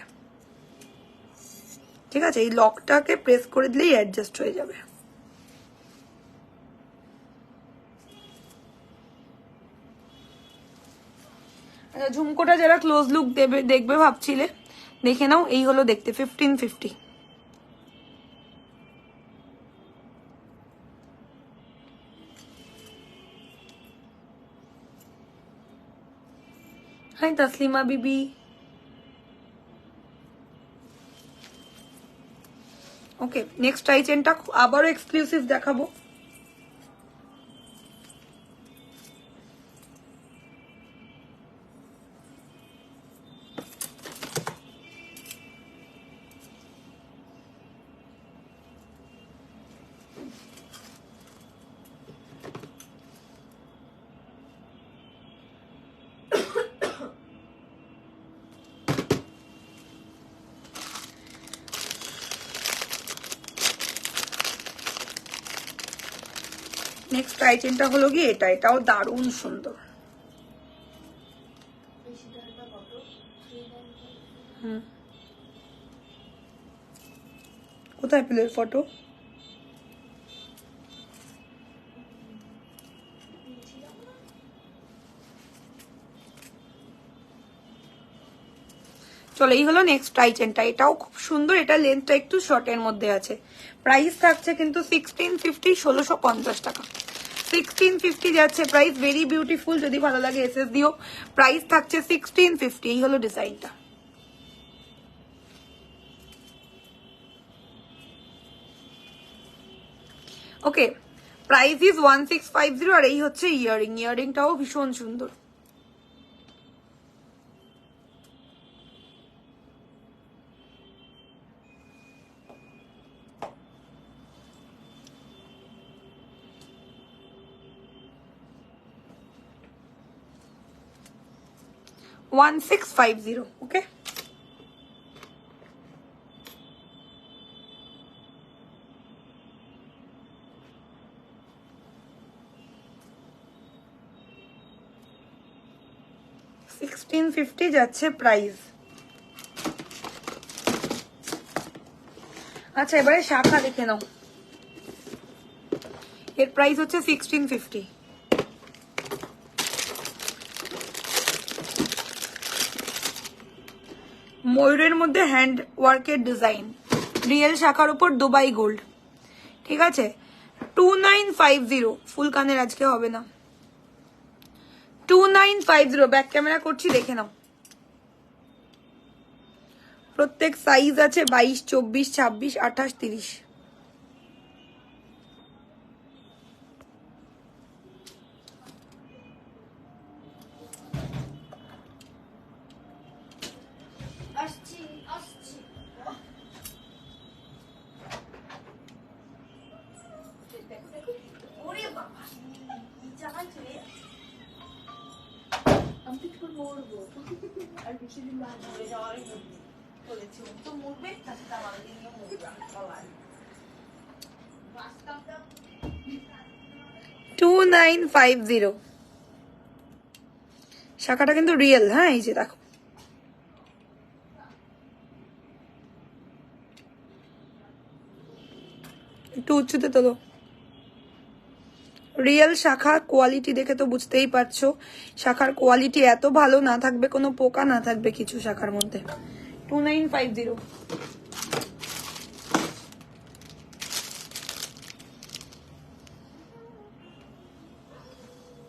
ঠিক আছে? এই লকটাকে প্রেস করে দিলেই অ্যাডজাস্ট হয়ে যাবে। ঝুমকোটা যারা ক্লোজ লুক দেখবে ভাবছিলে, দেখে নাও, এই হলো দেখতে 1550। হাই তাসলিমা বিবি, ওকে নেক্সট টাইচেনটা আবারও এক্সক্লুসিভ দেখাবো। নেক্সট টাইচেনটা হলো গিয়ে এটা, এটাও দারুণ সুন্দর। কোথায় পেলে ফটো? চলো এই হলো নেক্সট টাইচেনটা, এটাও খুব সুন্দর, এটা লেন্থটা একটু শর্টের মধ্যে আছে। প্রাইস থাকছে কিন্তু 1650, 1650 টাকা। 1650 যাচ্ছে প্রাইস, ভেরি বিউটিফুল। যদি ভালো লাগে এসএস দিও। প্রাইস থাকছে 1650। এই হলো ডিজাইনটা। ওকে, প্রাইস ইজ 1650। আর এই হচ্ছে ইয়ারিং, ইয়ারিংটাও ভীষণ সুন্দর। ওয়ান 1650। ওকে, $1650 যাচ্ছে প্রাইস। আচ্ছা, এবারে শাখা দেখে নাও। এর প্রাইস হচ্ছে 1650। ময়ূরের মধ্যে হ্যান্ড ওয়ার্কের ডিজাইন, রিয়েল শাখার উপর দুবাই গোল্ড। ঠিক আছে, 2950। ফুল কানের আজকে হবে না। 2950। ব্যাক ক্যামেরা করছি, দেখে নাও। প্রত্যেক সাইজ আছে 22, 24, 26, 28, 30। আর বেশি দিন বাড়বে যাওয়ার বলেছি তো মরবে, তাতে আমাদের নিয়ে মরবে। 2950। শাখাটা কিন্তু রিয়েল। হ্যাঁ, এই যে দেখো, একটু উঁচুতে তোলো। রিয়েল শাখা, কোয়ালিটি দেখে তো বুঝতেই পারছো শাখার কোয়ালিটি এত ভালো। না থাকবে কোনো পোকা, না থাকবে কিছু শাখার মধ্যে। 2950।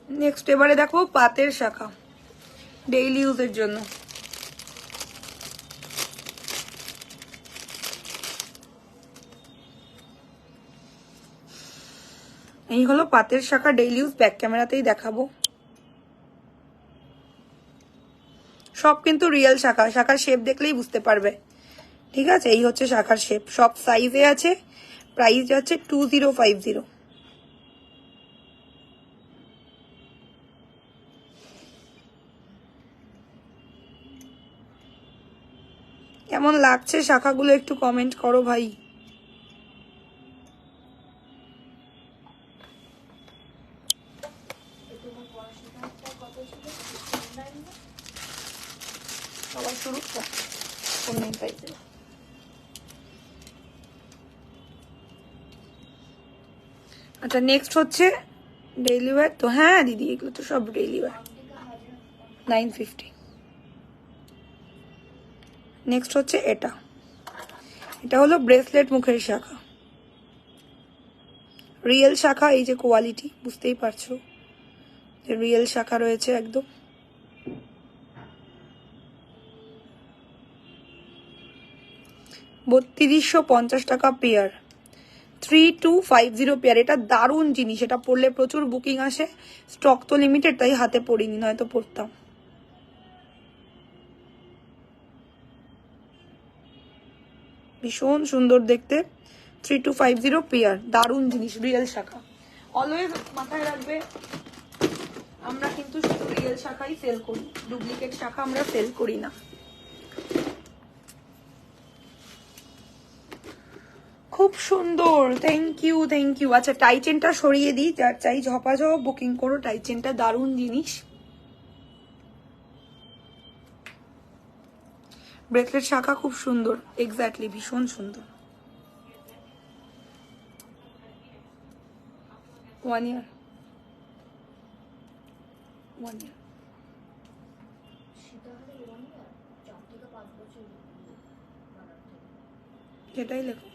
নেক্সট এবারে দেখো পাতের শাখা, ডেইলি ইউজের জন্য। এই হলো পাতের শাখা ডেইলি ইউজ। ব্যাক ক্যামেরাতেই দেখাবো। সব কিন্তু রিয়েল শাখা, শাখার শেপ দেখলেই বুঝতে পারবে। ঠিক আছে, এই হচ্ছে শাখার শেপ, সব সাইজে আছে। প্রাইস যাচ্ছে 2050। কেমন লাগছে শাখাগুলো একটু কমেন্ট করো ভাই। সবার শুরু 4950। আচ্ছা, নেক্সট হচ্ছে ডেইলি ওয়্যার। তো হ্যাঁ দিদি, এগুলো তো সব ডেইলি ওয়্যার। 950। নেক্সট হচ্ছে এটা, এটা হলো ব্রেসলেট মুখের শাখা, রিয়েল শাখা। এই যে কোয়ালিটি বুঝতেই পারছো, রিয়েল শাখা রয়েছে একদম। $3250 পেয়ার, 3250 পেয়ার। এটা দারুণ জিনিস, এটা পরলে প্রচুর বুকিং আসে। স্টক তো লিমিটেড, তাই হাতে পড়িনি, নয়তো পড়তাম। ভীষণ সুন্দর দেখতে, 3250 পেয়ার, দারুণ জিনিস, রিয়েল শাখা। অলওয়েজ মাথায় রাখবে, আমরা কিন্তু শুধু রিয়েল শাখাই সেল করি, ডুপ্লিকেট শাখা আমরা সেল করি না। খুব সুন্দর, থ্যাংক ইউ থ্যাংক ইউ। আচ্ছা, টাইচেনটা সরিয়ে দিই, যার চাই ঝপাঝপ বুকিং করো। টাইচেনটা দারুণ জিনিস। ব্রেসলেট শাখা খুব সুন্দর, এক্স্যাক্টলি ভীষণ সুন্দর। 1 ইয়ার, 1 ইয়ার। এটাই লেখো।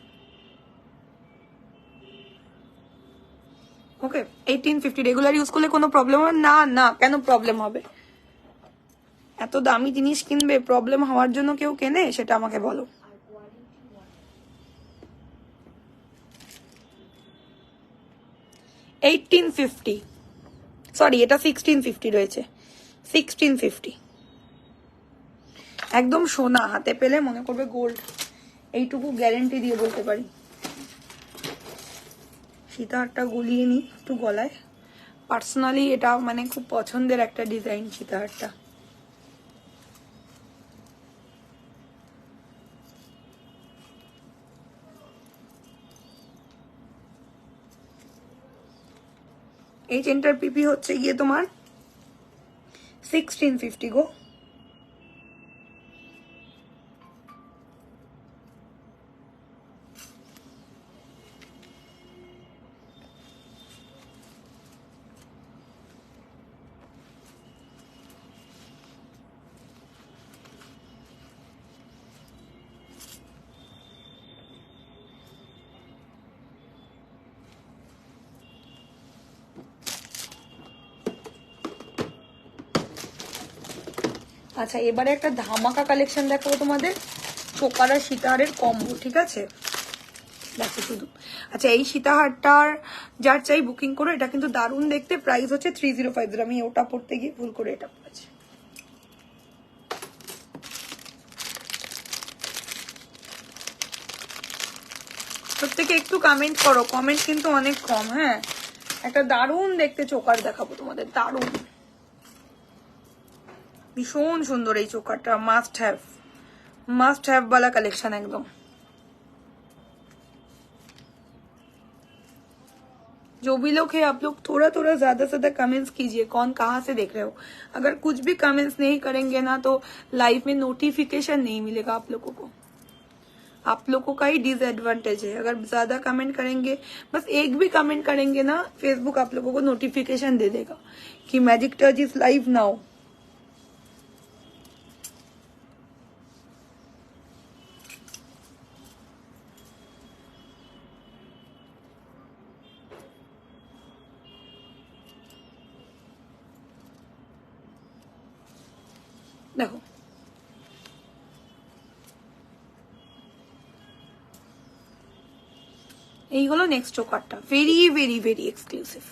ওকে 1850 রেগুলার ইউজ করলে কোনো প্রবলেম হবে না? না, কেন প্রবলেম হবে? এত দামি জিনিস কিনবে, প্রবলেম হওয়ার জন্য কেউ কেনে? সেটা আমাকে বলো। 1850, সরি এটা 1650 রয়েছে, 1650। একদম সোনা, হাতে পেলে মনে করবে গোল্ড, এইটুকু গ্যারেন্টি দিয়ে বলতে পারি। সীতাহারটা গলিয়ে নি একটু গলায়, পার্সোনালি এটা মানে খুব পছন্দের একটা ডিজাইন সীতাহারটা। এই চেনটার পিপি হচ্ছে গিয়ে তোমার 1650 গো। আচ্ছা এবারে একটা ধামাকা কালেকশন দেখাবো তোমাদের, চোকার আর সীতাহারের কম্বো, ঠিক আছে? দেখো শুধু। আচ্ছা এই সীতাহারটার যার চাই বুকিং করো, এটা কিন্তু দারুণ দেখতে, প্রাইস হচ্ছে 3050। আমি ওটা পড়তে গিয়ে ভুল করে এটা পড়েছি। প্রত্যেকে একটু কমেন্ট করো, কমেন্ট কিন্তু অনেক কম। হ্যাঁ একটা দারুণ দেখতে চোকার দেখাবো তোমাদের, দারুণ, ভীষণ সুন্দর এই চোকারটা, মাস্ট হ্যাভ वाला कलेक्शन एकदम। जो भी लोग हैं आप लोग थोड़ा थोड़ा ज्यादा से ज्यादा कमेंट्स कीजिए, कौन कहाँ से देख रहे हो। अगर कुछ भी कमेंट्स नहीं करेंगे ना तो लाइव में नोटिफिकेशन नहीं मिलेगा आप लोगों को, आप लोगों का ही डिसएडवांटेज है। अगर ज्यादा कमेंट करेंगे, बस एक भी कमेंट करेंगे ना, फेसबुक आप लोगों को नोटिफिकेशन दे देगा कि magic touch is live now. দেখো এই হলো নেক্সট চোকারটা, ভেরি ভেরি ভেরি এক্সক্লুসিভ,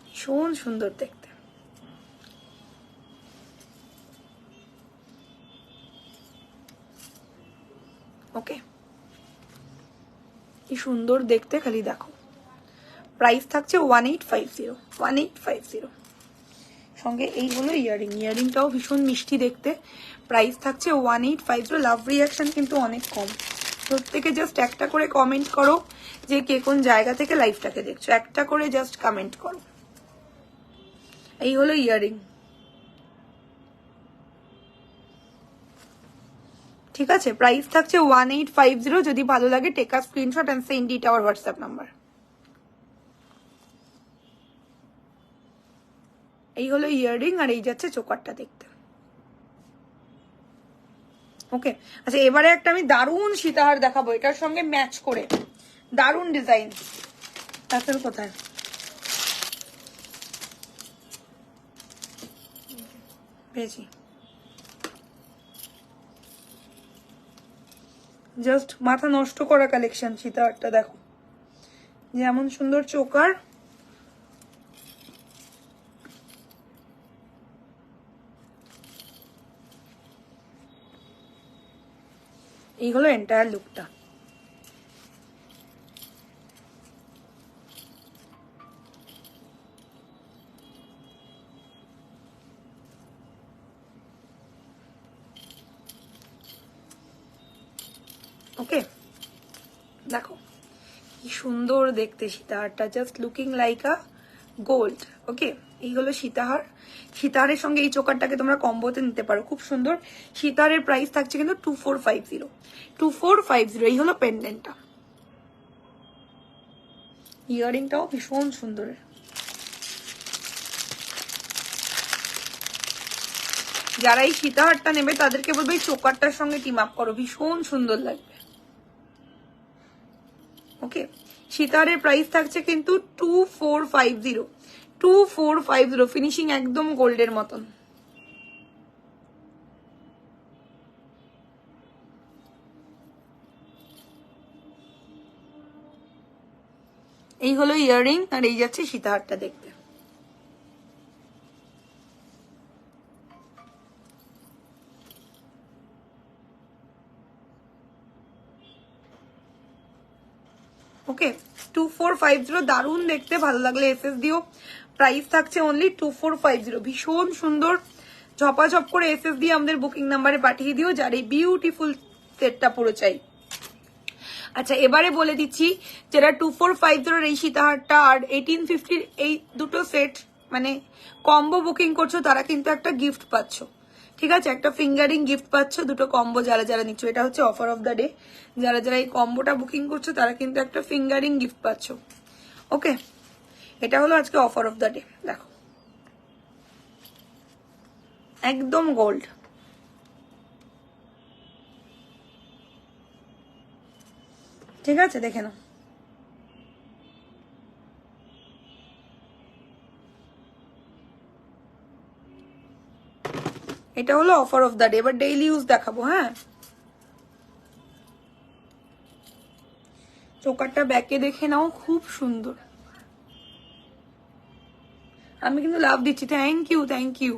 ভীষণ সুন্দর দেখতে। ওকে কি সুন্দর দেখতে, খালি দেখো। প্রাইস থাকছে 1850। সঙ্গে এই হলো ইয়ারিংটাও ভীষণ মিষ্টি দেখতে, প্রাইস থাকছে 1850। লাভ রিয়াকশন কিন্তু অনেক কম, প্রত্যেকে জাস্ট একটা করে কমেন্ট করো যে কে কোন জায়গা থেকে লাইভটাকে দেখছো, একটা করে জাস্ট কমেন্ট করো। এই হলো ইয়ারিং, ঠিক আছে? প্রাইস থাকছে 1850। যদি ভালো লাগে take a screenshot and send it our WhatsApp number. এই হলো ইয়াররিং আর এই যাচ্ছে চোকারটা দেখতে। ওকে আচ্ছা এবারে একটা আমি দারুণ সীতাহার দেখাবো, এটার সঙ্গে ম্যাচ করে, দারুণ ডিজাইন। টাসেল কোথায়? পেয়েছি। জাস্ট মাথা নষ্ট করা কালেকশন সীতাহারটা দেখো, যেমন সুন্দর চোকার, এই হলো এন্টায়ার লুকটা। ওকে দেখো কি সুন্দর দেখতে সীতাহারটা, just looking like a gold. Okay এই হলো সীতাহার, সীতাহারের সঙ্গে এই চোকারটাকে তোমরা কম্বোতে নিতে পারো, খুব সুন্দর। সীতাহারের প্রাইস থাকছে কিন্তু 2450। এই হলো পেন্ডেন্টটা, ইয়ারিংটাও ভীষণ সুন্দর। যারা এই সীতাহারটা নেবে তাদেরকে বলবে এই চোকারটার সঙ্গে টিম আপ করো, ভীষণ সুন্দর লাগবে। ওকে সীতাহারের প্রাইস থাকছে কিন্তু 2450, 2450, ফিনিশিং একদম গোল্ডের মতন। এই হলো ইয়াররিং, আর এই যাচ্ছে সীতাহারটা দেখতে। ওকে, 2450, দারুণ দেখতে, ভালো লাগলে এসএস দিও। প্রাইস থাকছে অনলি 2450, ভীষণ সুন্দর। ঝপাঝপ করে এসএস দিয়ে আমাদের বুকিং নাম্বারে পাঠিয়ে দিও যার এই বিউটিফুল সেটটা পুরো চাই। আচ্ছা, এবারে বলে দিচ্ছি যেটা 2450 এই সীতাহারটা আর 1850 এই দুটো সেট মানে কম্বো বুকিং করছো তারা কিন্তু একটা গিফট পাচ্ছ, ঠিক আছে? একটা ফিঙ্গারিং গিফট পাচ্ছ, দুটো কম্বো যারা যারা নিচ্ছ। এটা হচ্ছে অফার অফ দ্য ডে, যারা যারা এই কম্বোটা বুকিং করছো তারা কিন্তু একটা ফিঙ্গারিং গিফট পাচ্ছ। ওকে, এটা হলো আজকে অফার অফ দ্য ডে। দেখো একদম গোল্ড, ঠিক আছে? দেখে নাও। এটা হলো অফার অফ দ্য ডে। এবার ডেইলি ইউজ দেখাবো। হ্যাঁ, চোকারটা ব্যাকে দেখে নাও, খুব সুন্দর। আমি কিন্তু লাভ দিচ্ছি, থ্যাংক ইউ, থ্যাংক ইউ।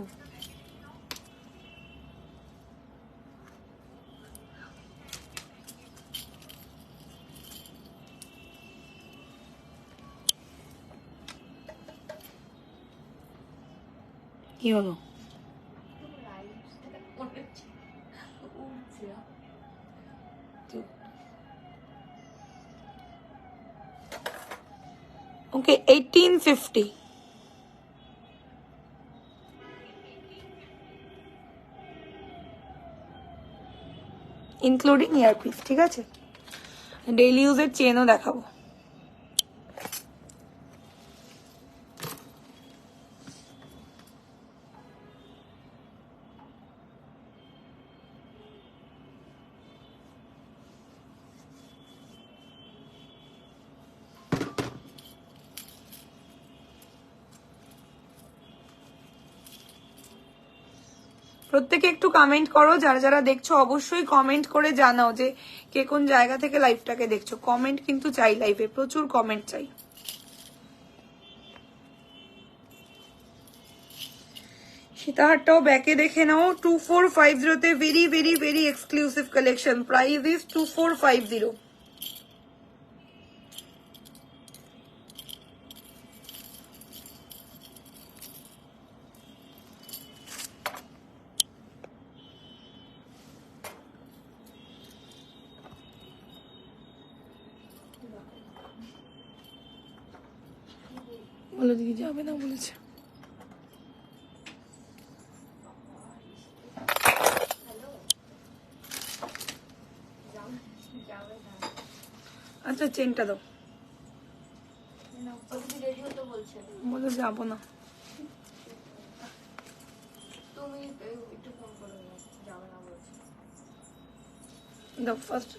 কি হলো? ওকে, 1850, ইনক্লুডিং ইয়ারপিস, ঠিক আছে? ডেইলি ইউজের চেনও দেখাবো। প্রত্যেকে একটু কমেন্ট করো, যারা যারা দেখছো অবশ্যই কমেন্ট করে জানাও যে কে কোন জায়গা থেকে লাইভটাকে দেখছো। কমেন্ট কিন্তু চাই, লাইভে প্রচুর কমেন্ট চাই। সীতাহারটাও ব্যাকে দেখে নাও, 2450 তে very very very exclusive collection. Price is 2450। বলো দিদি, যাবে না বলেছে। আচ্ছা, চেনটা দাও। বলে যাবো না। দাও ফার্স্ট।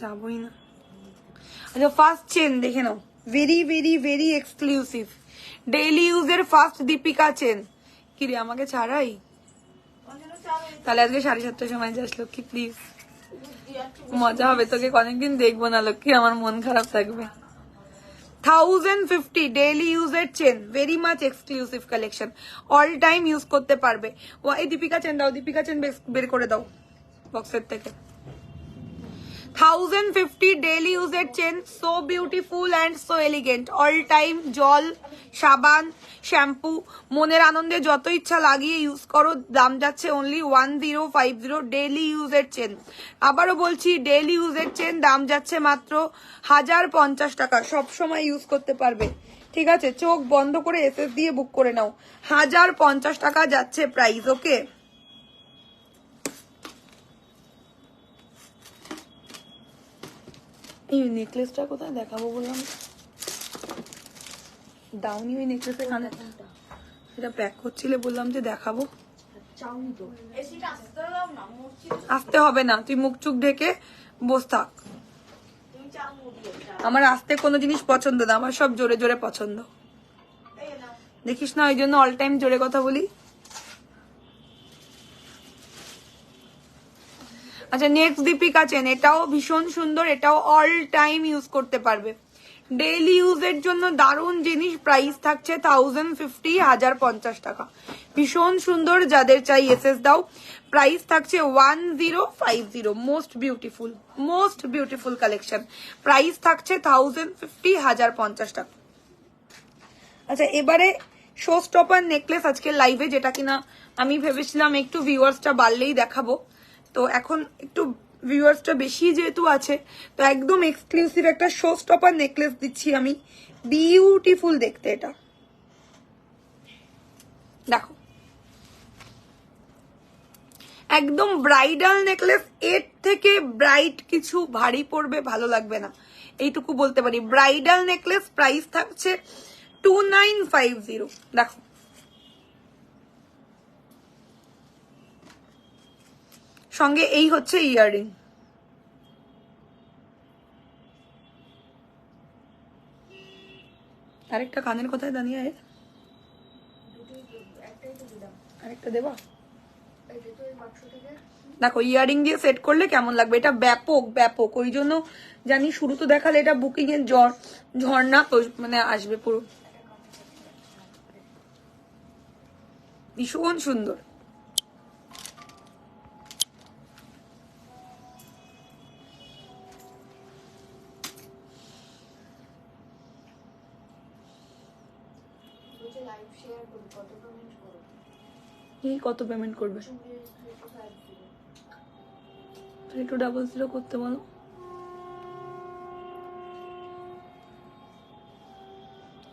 যাবোই না। আচ্ছা, ফার্স্ট চেন দেখে নাও, very very very exclusive, daily ইউজের ফার্স্ট দীপিকা চেন। কি রে, আমাকে ছাড়াই? তাহলে আজকে 7:30টার সময় যাস লক্ষ্মী, প্লিজ। মজা হবে, তোকে অনেকদিন দেখবো না লক্ষ্মী, আমার মন খারাপ থাকবে। 1050 ডেইলি ইউজের chain, very much exclusive collection, all time use করতে পারবে। ও এই দীপিকা চেন দাও, দীপিকা চেন বের করে দাও বক্সের থেকে। 1050 ডেইলি ইউজের chain, so beautiful and so elegant. All time জল, সাবান, শ্যাম্পু, মনের আনন্দে যত ইচ্ছা লাগিয়ে ইউজ করো। দাম যাচ্ছে অনলি 1050 ডেইলি ইউজের চেন। আবারও বলছি, ডেইলি ইউজের চেন দাম যাচ্ছে মাত্র 1050 টাকা। সবসময় ইউজ করতে পারবে, ঠিক আছে? চোখ বন্ধ করে এসএস দিয়ে বুক করে নাও। 1050 টাকা যাচ্ছে প্রাইস। ওকে, এই নেকলেসটা কোথায় দেখাবো বললাম? দাউনি ওই নেকলেসের কানে সেটা প্যাক করছিলে, বললাম যে দেখাবো। চাউনি তো আসতে হবে না, তুই মুখ চুখ ঢেকে বস থাক। আমার আসতে কোনো জিনিস পছন্দ না, আমার সব জোরে জোরে পছন্দ, দেখিস না, ওই জন্য অল টাইম জোরে কথা বলি। আচ্ছা, নেক্সট দীপিকা চেন, এটাও ভীষণ সুন্দর, এটাও অল টাইম ইউজ করতে পারবে, ডেইলি ইউজের জন্য দারুণ জিনিস। প্রাইস থাকছে 1050, 1050 টাকা। ভীষণ সুন্দর, যাদের চাই এসএস দাও। প্রাইস থাকছে 1050, মোস্ট বিউটিফুল কালেকশন। প্রাইস থাকছে 1050, 1050 টাকা। আচ্ছা, এবারে শো স্টপার নেকলেস আজকে লাইভে, যেটা কিনা আমি ভেবেছিলাম একটু ভিউয়ার্সটা বাড়লেই দেখাবো, তো এখন একটু ভিউয়ার্সটা বেশি যেহেতু আছে, তো একদম এক্সক্লুসিভ একটা শো স্টপার নেকলেস দিচ্ছি আমি। বিউটিফুল দেখতে এটা, দেখো একদম ব্রাইডাল নেকলেস, এর থেকে ব্রাইট কিছু ভারী পড়বে ভালো লাগবে না, এইটুকু বলতে পারি। ব্রাইডাল নেকলেস, প্রাইস থাকছে 2950। দেখো সঙ্গে এই হচ্ছে ইয়াররিং। আরেকটা কানের কোথায় দাঁড়িয়ে, আরেকটা দেবা? দেখো ইয়ারিং দিয়ে সেট করলে কেমন লাগবে, এটা ব্যাপক, ওই জন্য জানি শুরু তো দেখালে এটা বুকিং এর ঝর্ণা মানে আসবে পুরো, ভীষণ সুন্দর। এই কত পেমেন্ট করবে? 3200 করতে বলো।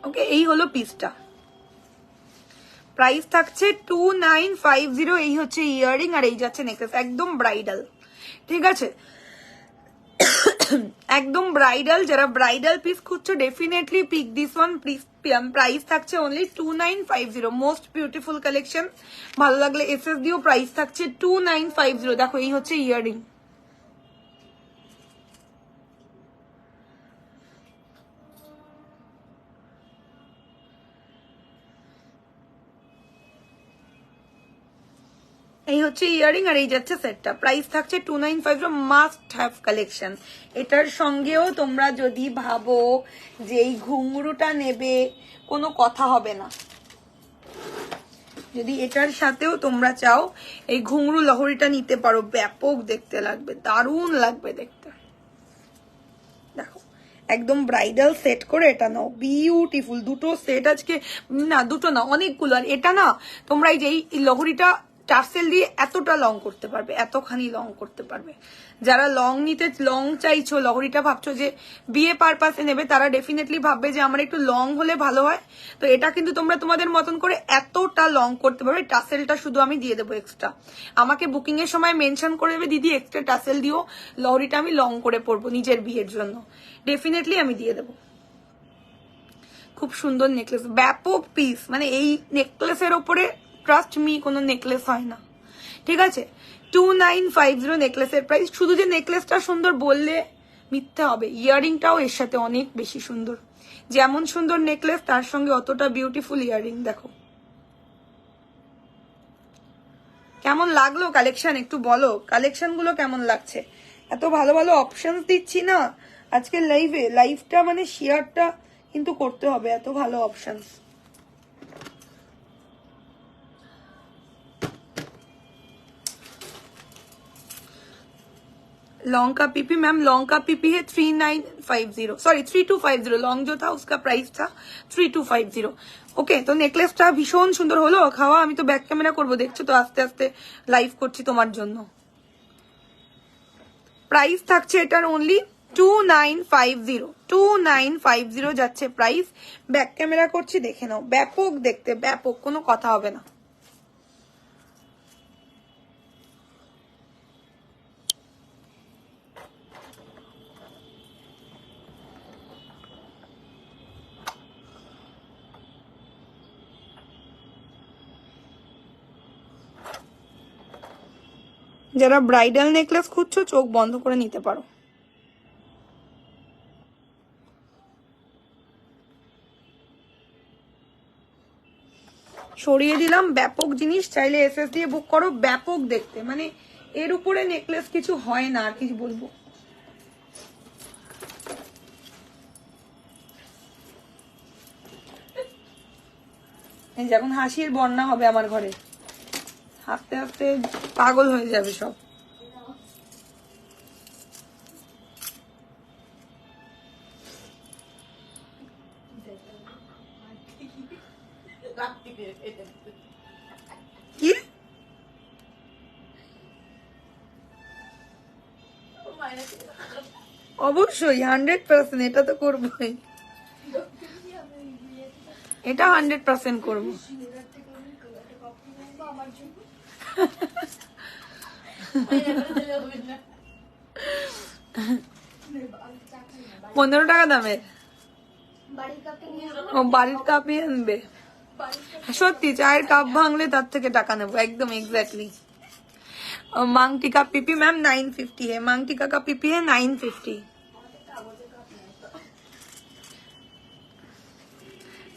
ওকে, এই হলো পিসটা, প্রাইস থাকছে 2950। এই হচ্ছে ইয়াররিং আর এই যাচ্ছে নেকলেস, একদম ব্রাইডাল, ঠিক আছে, একদম ব্রাইডাল। যারা ব্রাইডাল পিস খুঁজছো definitely pick this one. Price থাকছে অনলি 2950, মোস্ট বিউটিফুল কালেকশন। ভালো লাগলে এসএস দিও। প্রাইস থাকছে 2950। দেখো এই হচ্ছে ইয়াররিং, এই হচ্ছে ইয়ারিং আর এই যাচ্ছে সেটটা। প্রাইস থাকছে 2950, মাস্ট হ্যাভ কালেকশন। এটার সঙ্গেও তোমরা যদি ভাবো যে এই ঘুঙরুটা নেবে, কোনো কথা হবে না। যদি এটার সাথেও তোমরা চাও এই ঘুঙরু লহরিটা নিতে পারো, ব্যাপক দেখতে লাগবে, দারুণ লাগবে দেখতে। দেখো একদম ব্রাইডাল সেট করে এটা নাও, বিউটিফুল। দুটো সেট আজকে, না দুটো না অনেকগুলো। আর এটা না তোমরা এই যে এই লহরিটা টার্সেল দিয়ে এতটা লং করতে পারবে, এতখানি লং করতে পারবে। যারা লং চাইছো, লহরিটা ভাবছো যে বিয়ে পারপাসে নেবে, তারা ডেফিনেটলি ভাববে যে আমার একটু লং হলে ভালো হয়। তো এটা কিন্তু তোমরা তোমাদের মতন করে এতটা লং করতে পারবে। টাসেলটা শুধু আমি দিয়ে দেবো এক্সট্রা, আমাকে বুকিং এর সময় মেনশন করে দেবে দিদি এক্সট্রা টাসেল দিও, লহরিটা আমি লং করে পরবো নিজের বিয়ের জন্য, ডেফিনেটলি আমি দিয়ে দেবো। খুব সুন্দর নেকলেস, ব্যাপক পিস, মানে এই নেকলেসের ওপরে ট্রাস্ট মি কোনো নেকলেস হয় না, ঠিক আছে। 2950 নেকলেসের প্রাইস। শুধু যে নেকলেসটা সুন্দর বললে মিথ্যা হবে, ইয়ারিংটাও এর সাথে অনেক বেশি সুন্দর। যেমন সুন্দর নেকলেস তার সঙ্গে অতটা বিউটিফুল ইয়ারিং। দেখো কেমন লাগলো কালেকশন, একটু বলো কালেকশন গুলো কেমন লাগছে। এত ভালো ভালো অপশন দিচ্ছি না আজকে লাইভটা মানে শেয়ারটা কিন্তু করতে হবে, এত ভালো অপশন। लॉन्ग का पीपी मैम, लॉन्ग का पीपी है 3950, सॉरी 3250। लॉन्ग जो था उसका प्राइस था 3250। ওকে, তো নেকলেসটা ভীষণ সুন্দর হলো। খাওয়া আমি তো ব্যাক ক্যামেরা করবো, দেখছো তো আস্তে আস্তে লাইভ করছি তোমার জন্য। প্রাইস থাকছে এটার অনলি 2950 যাচ্ছে প্রাইস। ব্যাক ক্যামেরা করছি, দেখে নাও, ব্যাপক দেখতে, ব্যাপক, কোনো কথা হবে না। যারা ব্রাইডাল নেকলেস খুঁজছো চোখ বন্ধ করে নিতে পারো। সরিয়ে দিলাম, ব্যাপক জিনিস, চাইলে এসএস দিয়ে বুক করো। ব্যাপক দেখতে, মানে এর উপরে নেকলেস কিছু হয় না, আর কিছু বলবো। যখন হাসির বন্যা হবে আমার ঘরে, হাসতে হাসতে পাগল হয়ে যাবে সব। কি অবশ্যই 100%, এটা তো করবোই, এটা 100% করবো। আমার জন্য 15 টাকা দামের। বাড়ির কাপে নিয়ে ও বাড়ির কাপই আনবে? সত্যি চায়ের কাপ ভাঙলে তার থেকে টাকা নেবো, একদম এক্স্যাক্টলি। मांग टीका पीपी मैम 950 है, मांग टीका का पीपी है 950।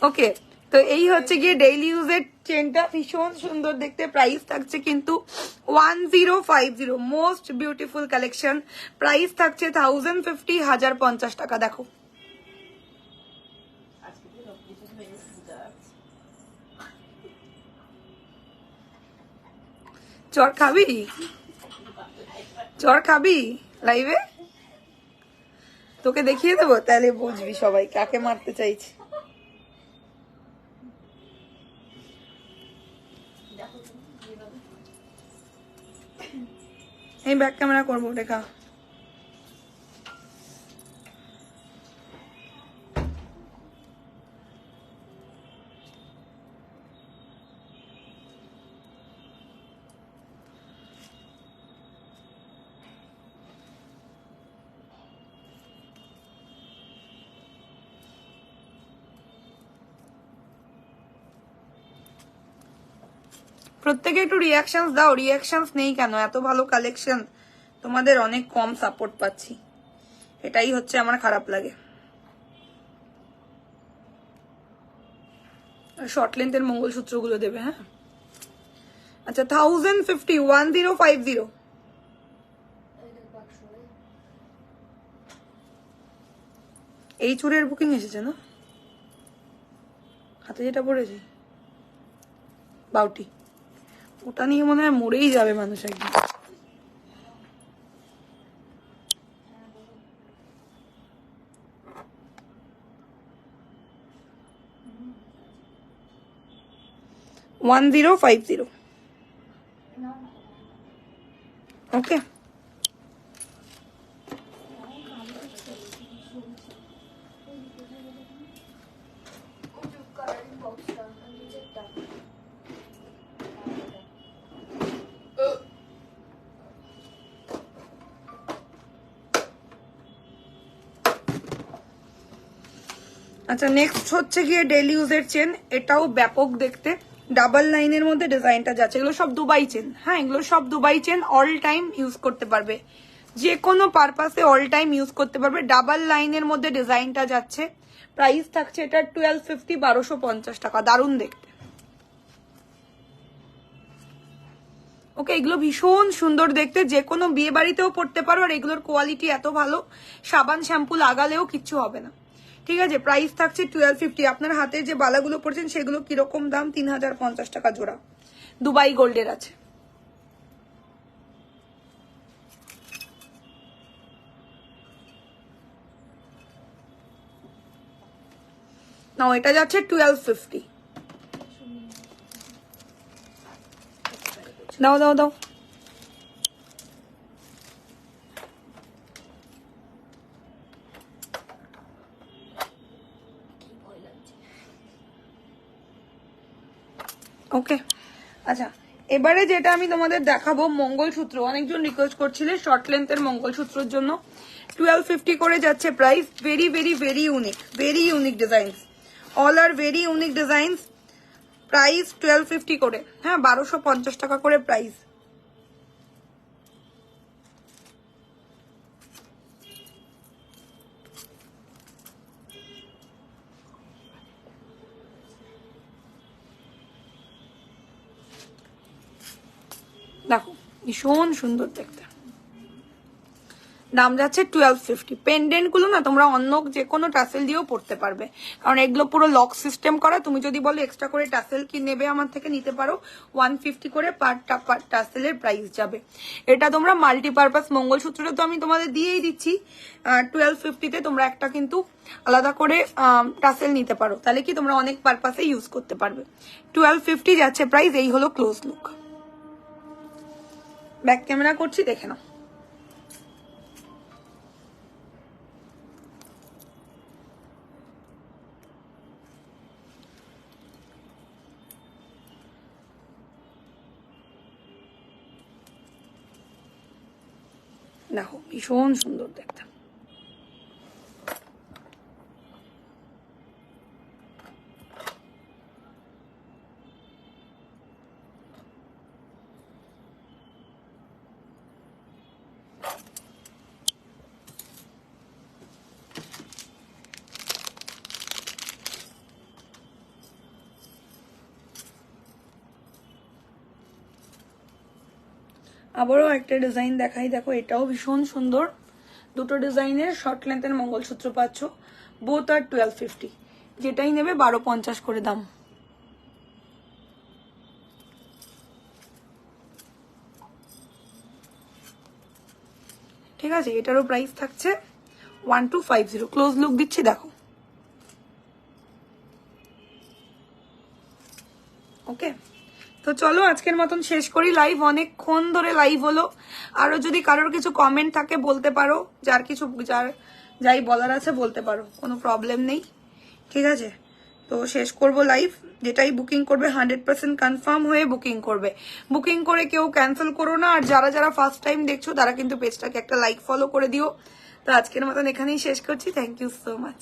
ওকে, তো এই হচ্ছে গিয়ে ডেইলি ইউজের চেনটা, ভীষণ সুন্দর দেখতে। প্রাইস থাকছে কিন্তু 1050, মোস্ট বিউটিফুল কালেকশন। প্রাইস থাকছে 1050, 1050 টাকা। দেখো চর খাবি, চর খাবি লাইভে? তোকে দেখিয়ে দেবো, তাহলে বুঝবি সবাই কাকে মারতে চাইছি। এই ব্যাক ক্যামেরা করবো, দেখা। প্রত্যেকে একটু রিয়াকশনস দাও। রিয়াকশনস নেই কেন? এত ভালো কালেকশন, তোমাদের অনেক কম সাপোর্ট পাচ্ছি, এটাই হচ্ছে আমার খারাপ লাগে। শর্ট লেন্থের মঙ্গলসূত্র গুলো দেবে, হ্যাঁ? আচ্ছা 1050, 1050। এই চুড়ের বুকিং এসেছে না? হাতে যেটা পড়েছে বাউটি, ওটা নিয়ে মনে হয় মরেই যাবে মানুষ একদিন। $1050। ওকে, আচ্ছা নেক্সট হচ্ছে গিয়ে ডেইলি ইউজের চেন। এটাও ব্যাপক দেখতে, ডাবল লাইনের মধ্যে ডিজাইনটা যাচ্ছে। এগুলো সব দুবাই চেন, হ্যাঁ এগুলো সব Dubai chain. All time use করতে পারবে, যে কোনো পারপাসে অল টাইম ইউজ করতে পারবে। ডাবল লাইনের মধ্যে ডিজাইনটা যাচ্ছে। প্রাইস থাকছে এটা 1250, 1250 টাকা। দারুণ দেখতে। ওকে, এগুলো ভীষণ সুন্দর দেখতে, যে কোনো বিয়ে বাড়িতেও পড়তে পারো। আর এগুলোর কোয়ালিটি এত ভালো, সাবান শ্যাম্পু লাগালেও কিচ্ছু হবে না। ঠিক আছে, প্রাইস থাকছে 1250। আপনার হাতে যে বালাগুলো পড়ছেন সেগুলো কিরকম দাম? 3050 টাকা জোড়া। দুবাই গোল্ডের আছে। না এটা যাচ্ছে 1250। দাও দাও দাও। ওকে, আচ্ছা এবারে যেটা আমি তোমাদের দেখাবো মঙ্গলসূত্র। অনেকজন রিকোয়েস্ট করছিলে শর্ট লেন্থের মঙ্গলসূত্রের জন্য। 1250 করে যাচ্ছে price. Very very very unique, very unique designs, all are very unique designs. Price 1250 করে, হ্যাঁ 1250 টাকা করে প্রাইস। দেখো ভীষণ সুন্দর দেখতে, দাম যাচ্ছে 1250। পেন্ডেন্ট গুলো না তোমরা অন্য যে কোনো টাসেল দিয়েও পড়তে পারবে, কারণ এগুলো পুরো লক সিস্টেম করা। তুমি যদি বলো এক্সট্রা করে টাসেল কি নেবে আমার থেকে, নিতে পারো। 150 করে পার টাসেলের প্রাইস যাবে। এটা তোমরা মাল্টিপারপাস মঙ্গলসূত্রটা তো আমি তোমাদের দিয়েই দিচ্ছি 1250-তে। তোমরা একটা কিন্তু আলাদা করে টাসেল নিতে পারো, তাহলে কি তোমরা অনেক পারপাসে ইউজ করতে পারবে। 1250 যাচ্ছে প্রাইস। এই হলো ক্লোজ লুক। ব্যাক ক্যামেরা করছি, দেখে নাও। দেখো ভীষণ সুন্দর দেখতে। আবারও একটা ডিজাইন দেখাই, দেখো এটাও ভীষণ সুন্দর। দুটো ডিজাইনের শর্ট লেন্থের মঙ্গলসূত্র পাচ্ছ, বোথ আর 1250। যেটাই নেবে 1250 করে দাম। ঠিক আছে, এটারও প্রাইস থাকছে 1250। ক্লোজ লুক দিচ্ছি, দেখো। ওকে, তো চলো আজকের মতন শেষ করি লাইভ। অনেকক্ষণ ধরে লাইভ হলো। আরো যদি কারোর কিছু কমেন্ট থাকে বলতে পারো, যাই বলার আছে বলতে পারো, কোনো প্রবলেম নেই। ঠিক আছে, তো শেষ করব লাইভ। যেটাই বুকিং করবে 100% কনফার্ম হয়ে বুকিং করবে। বুকিং করে কেউ ক্যান্সেল করো না। আর যারা যারা ফার্স্ট টাইম দেখছো তারা কিন্তু পেজটাকে একটা লাইক ফলো করে দিও। তো আজকের মতন এখানেই শেষ করছি। Thank you so much.